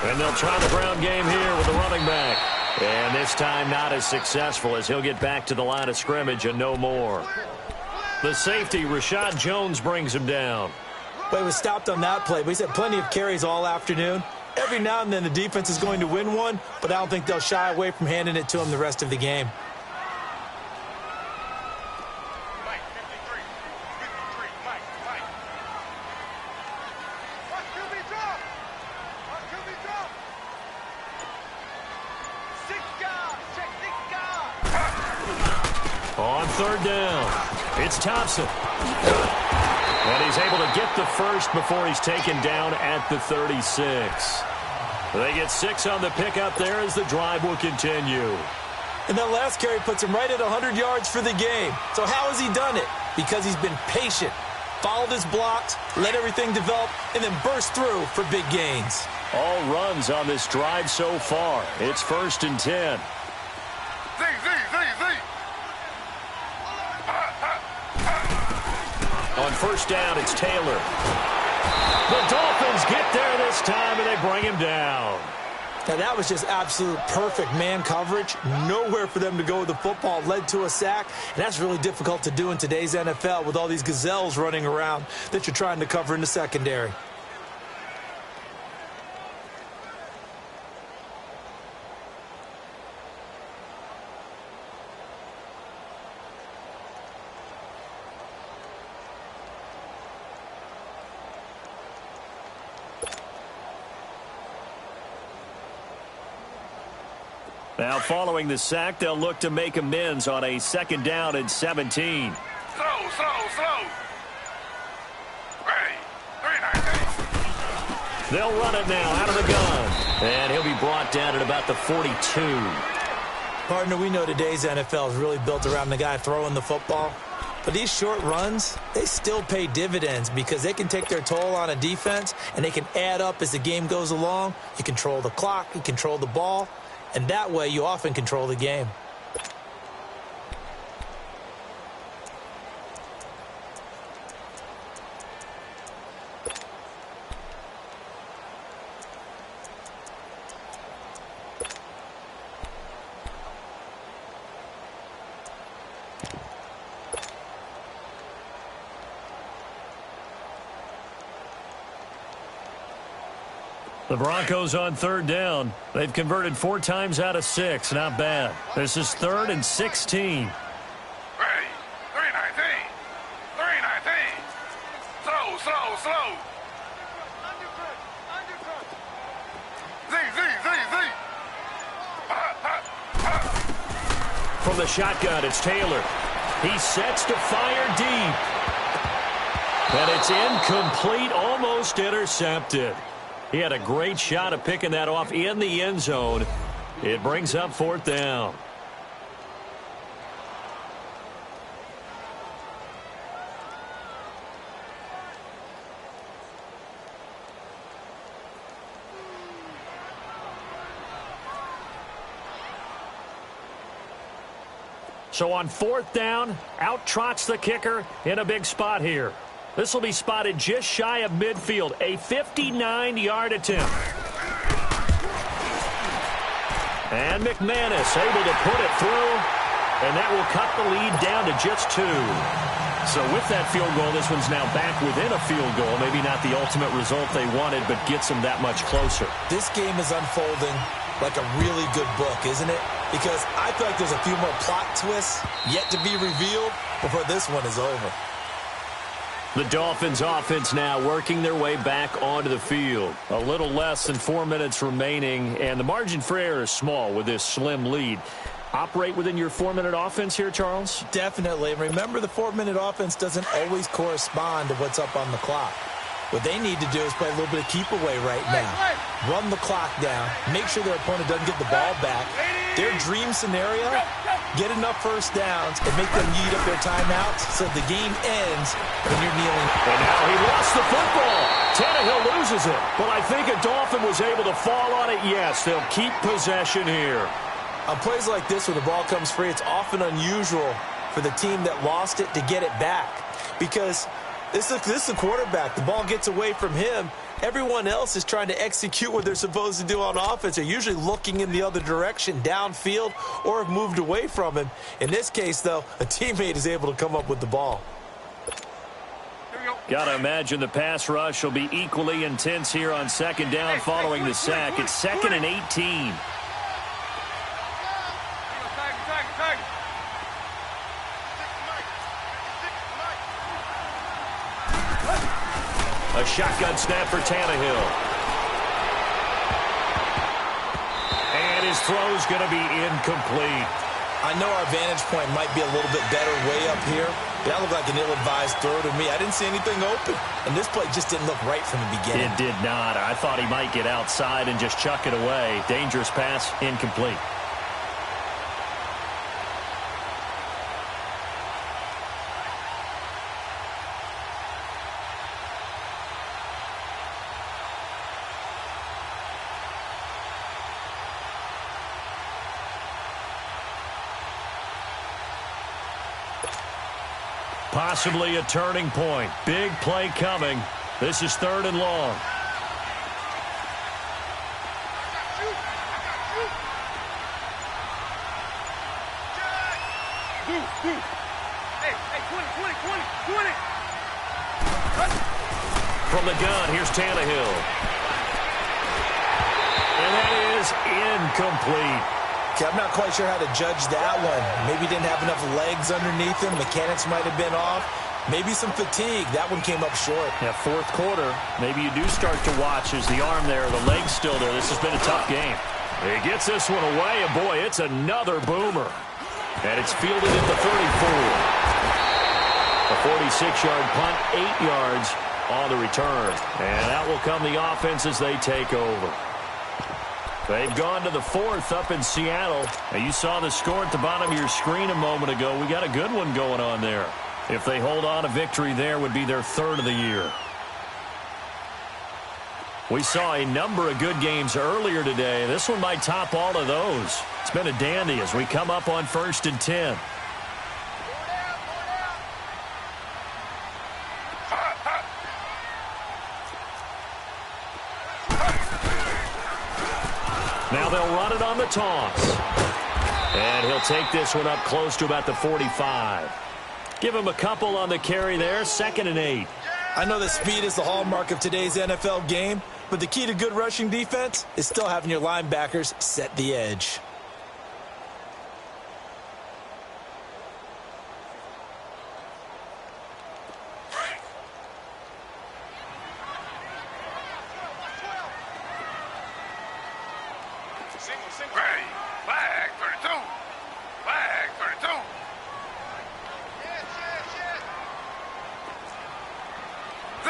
And they'll try the ground game here with the running back. And this time not as successful as he'll get back to the line of scrimmage and no more. The safety, Rashad Jones, brings him down. But he was stopped on that play, but he's had plenty of carries all afternoon. Every now and then the defense is going to win one, but I don't think they'll shy away from handing it to him the rest of the game. On 3rd down, it's Thompson. And he's able to get the first before he's taken down at the 36. They get 6 on the pickup there as the drive will continue. And that last carry puts him right at 100 yards for the game. So how has he done it? Because he's been patient, followed his blocks, let everything develop, and then burst through for big gains. All runs on this drive so far. It's 1st and 10. On 1st down, it's Taylor. The Dolphins get there this time, and they bring him down. Now, that was just absolute perfect man coverage. Nowhere for them to go with the football. Led to a sack, and that's really difficult to do in today's NFL with all these gazelles running around that you're trying to cover in the secondary. Now, following the sack, they'll look to make amends on a 2nd down and 17. Slow. Ready. 3-9. They'll run it now out of the gun. And he'll be brought down at about the 42. Partner, we know today's NFL is really built around the guy throwing the football. But these short runs, they still pay dividends because they can take their toll on a defense, and they can add up as the game goes along. You control the clock, you control the ball. And that way, you often control the game. The Broncos on 3rd down. They've converted 4 times out of 6. Not bad. This is 3rd and 16. Ready. 3-19. 3-19. Slow. Z. From the shotgun, it's Taylor. He sets to fire deep. And it's incomplete, almost intercepted. He had a great shot of picking that off in the end zone. It brings up 4th down. So on 4th down, out trots the kicker in a big spot here. This will be spotted just shy of midfield, a 59-yard attempt. And McManus able to put it through, and that will cut the lead down to just 2. So with that field goal, this one's now back within a field goal. Maybe not the ultimate result they wanted, but gets them that much closer. This game is unfolding like a really good book, isn't it? Because I feel like there's a few more plot twists yet to be revealed before this one is over. The Dolphins offense now working their way back onto the field. A little less than 4 minutes remaining, and the margin for error is small with this slim lead. Operate within your 4-minute offense here, Charles? Definitely. Remember, the 4-minute offense doesn't always correspond to what's up on the clock. What they need to do is play a little bit of keep away right now. run the clock down, make sure their opponent doesn't get the ball back. Their dream scenario, get enough first downs and make them eat up their timeouts so the game ends when you're kneeling. And now he lost the football. Tannehill loses it. But I think a Dolphin was able to fall on it. Yes, they'll keep possession here. On plays like this where the ball comes free, it's often unusual for the team that lost it to get it back. Because this is the quarterback. The ball gets away from him. Everyone else is trying to execute what they're supposed to do on offense. They're usually looking in the other direction, downfield, or have moved away from him. In this case, though, a teammate is able to come up with the ball. Got to imagine the pass rush will be equally intense here on second down following the sack. It's 2nd and 18. A shotgun snap for Tannehill. And his throw's going to be incomplete. I know our vantage point might be a little bit better way up here, but that looked like an ill-advised throw to me. I didn't see anything open, and this play just didn't look right from the beginning. It did not. I thought he might get outside and just chuck it away. Dangerous pass, incomplete. Possibly a turning point. Big play coming. This is 3rd and long. Hey, 20. From the gun, here's Tannehill. And that is incomplete. Okay, I'm not quite sure how to judge that one. Maybe didn't have enough legs underneath him. Mechanics might have been off. Maybe some fatigue. That one came up short. Yeah, 4th quarter. Maybe you do start to watch as the arm there, the leg's still there. This has been a tough game. He gets this one away, and boy, it's another boomer. And it's fielded at the 34. A 46-yard punt, 8 yards on the return. And that will come the offense as they take over. They've gone to the 4th up in Seattle. Now, you saw the score at the bottom of your screen a moment ago. We got a good one going on there. If they hold on, a victory there would be their 3rd of the year. We saw a number of good games earlier today. This one might top all of those. It's been a dandy as we come up on 1st and 10. Now they'll run it on the toss. And he'll take this one up close to about the 45. Give him a couple on the carry there. 2nd and 8. I know that speed is the hallmark of today's NFL game, but the key to good rushing defense is still having your linebackers set the edge. Ready. Flag 32. Flag 32. Z.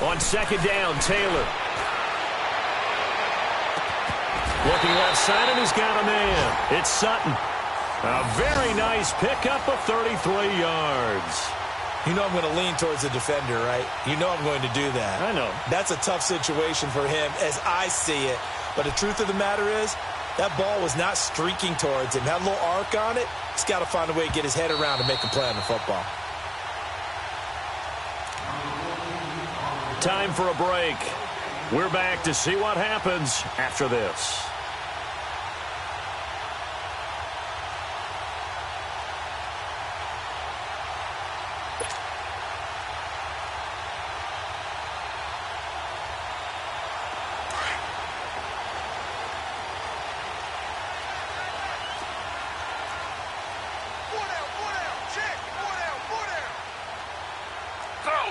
On 2nd down, Taylor. Looking left side, and he's got a man. It's Sutton. A very nice pickup of 33 yards. You know I'm going to lean towards the defender, right? You know I'm going to do that. I know. That's a tough situation for him as I see it. But the truth of the matter is, that ball was not streaking towards him. Had a little arc on it. He's got to find a way to get his head around and make a play on the football. Time for a break. We're back to see what happens after this.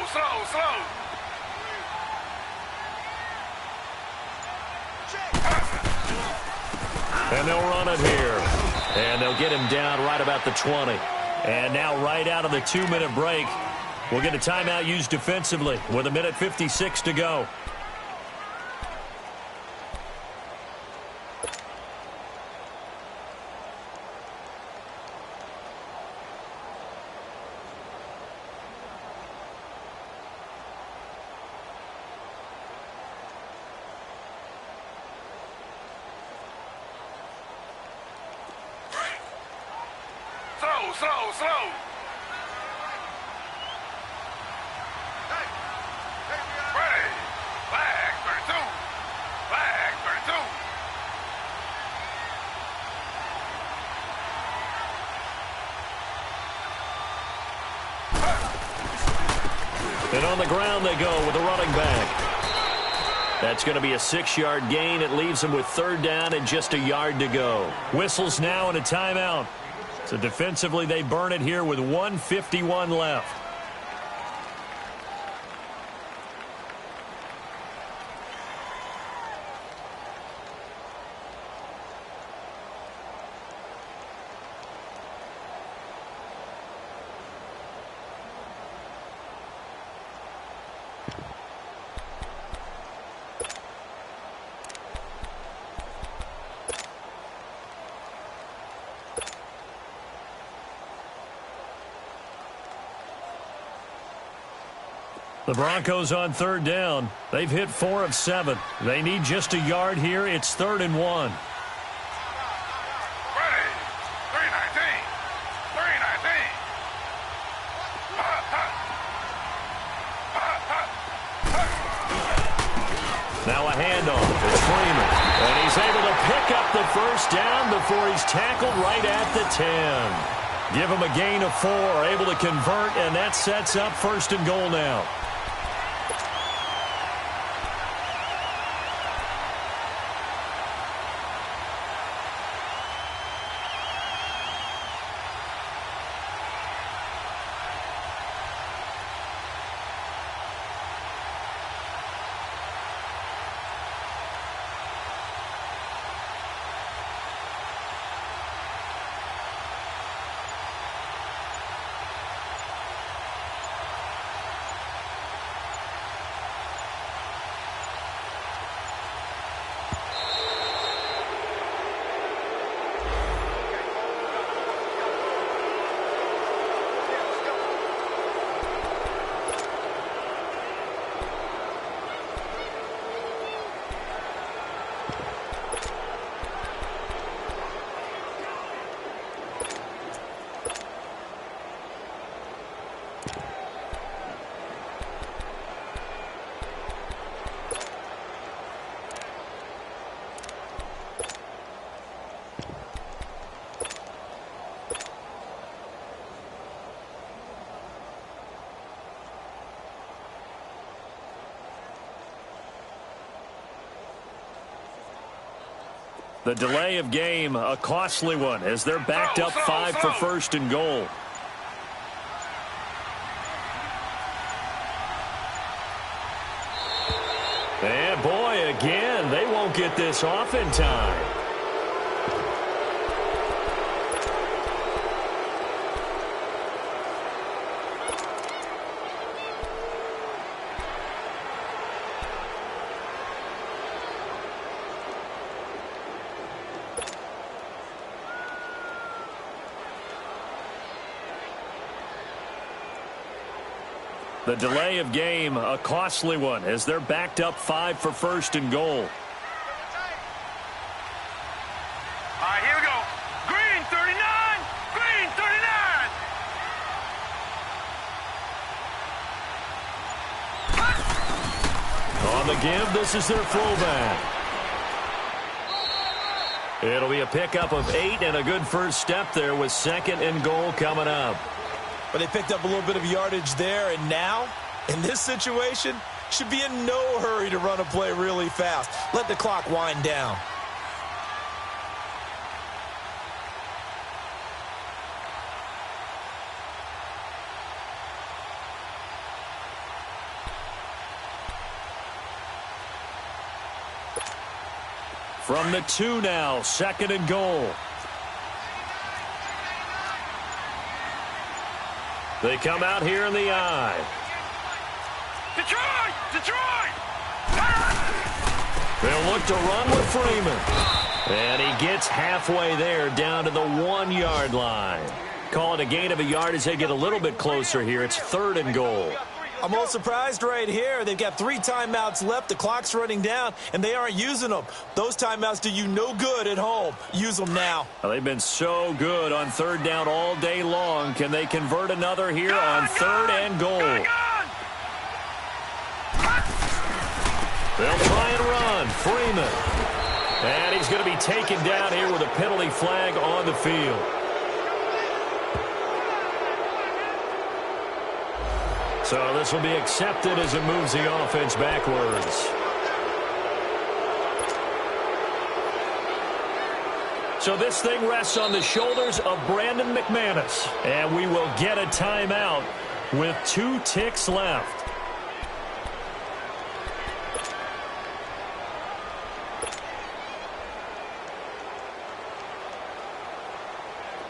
Slow. And they'll run it here. And they'll get him down right about the 20. And now right out of the 2-minute break, We'll get a timeout used defensively with 1:56 to go. Slow. Ready. Flag 32. Flag 32. And on the ground they go with the running back. That's going to be a 6-yard gain. It leaves them with 3rd down and just a yard to go. Whistles now and a timeout. So defensively, they burn it here with 1:51 left. The Broncos on 3rd down. They've hit 4 of 7. They need just a yard here. It's 3rd and 1. Ready. 319. 319. Now a handoff. It's Freeman. And he's able to pick up the 1st down before he's tackled right at the 10. Give him a gain of 4. Able to convert, and that sets up 1st and goal now. The delay of game, a costly one, as they're backed up 5 for 1st and goal. And boy, again, they won't get this off in time. The delay of game, a costly one, as they're backed up 5 for 1st and goal. All right, here we go. Green 39. Green 39. On the give, this is their fullback. It'll be a pickup of 8 and a good first step there with 2nd and goal coming up. But they picked up a little bit of yardage there, and now, in this situation, should be in no hurry to run a play really fast. Let the clock wind down. From the 2 now, 2nd and goal. They come out here in the I. Detroit! Detroit! They'll look to run with Freeman. And he gets halfway there down to the 1-yard line. Call it a gain of a yard as they get a little bit closer here. It's 3rd and goal. I'm a little surprised right here. They've got 3 timeouts left. The clock's running down, and they aren't using them. Those timeouts do you no good at home. Use them now. Well, they've been so good on 3rd down all day long. Can they convert another here on 3rd and goal? They'll try and run. Freeman. And he's going to be taken down here with a penalty flag on the field. So this will be accepted as it moves the offense backwards. So this thing rests on the shoulders of Brandon McManus. And we will get a timeout with 2 ticks left.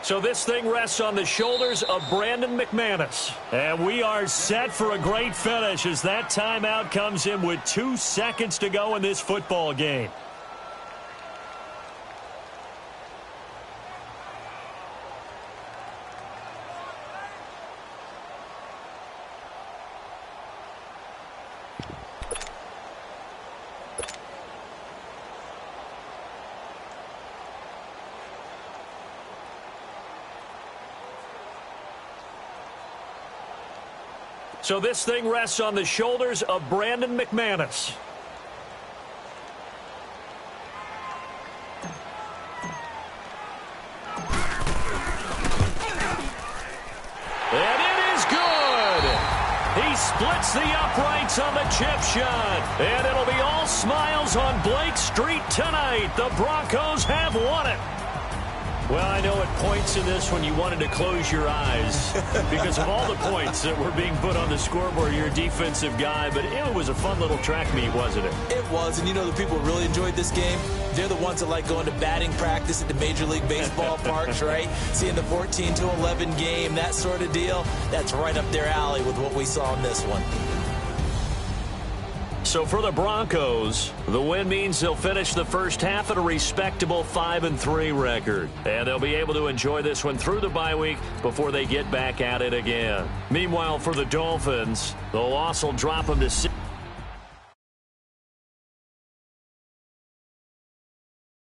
So this thing rests on the shoulders of Brandon McManus. And we are set for a great finish as that timeout comes in with 2 seconds to go in this football game. So this thing rests on the shoulders of Brandon McManus. And it is good. He splits the uprights on the chip shot. And it'll be all smiles on Blake Street tonight. The Broncos have won it. Well, I know at points in this when you wanted to close your eyes because of all the points that were being put on the scoreboard. You're a defensive guy, but it was a fun little track meet, wasn't it? It was, and you know the people who really enjoyed this game? They're the ones that like going to batting practice at the Major League Baseball parks, right? Seeing the 14-11 game, that sort of deal. That's right up their alley with what we saw in this one. So for the Broncos, the win means they'll finish the first half at a respectable 5-3 record. And they'll be able to enjoy this one through the bye week before they get back at it again. Meanwhile, for the Dolphins, the loss will drop them to 6.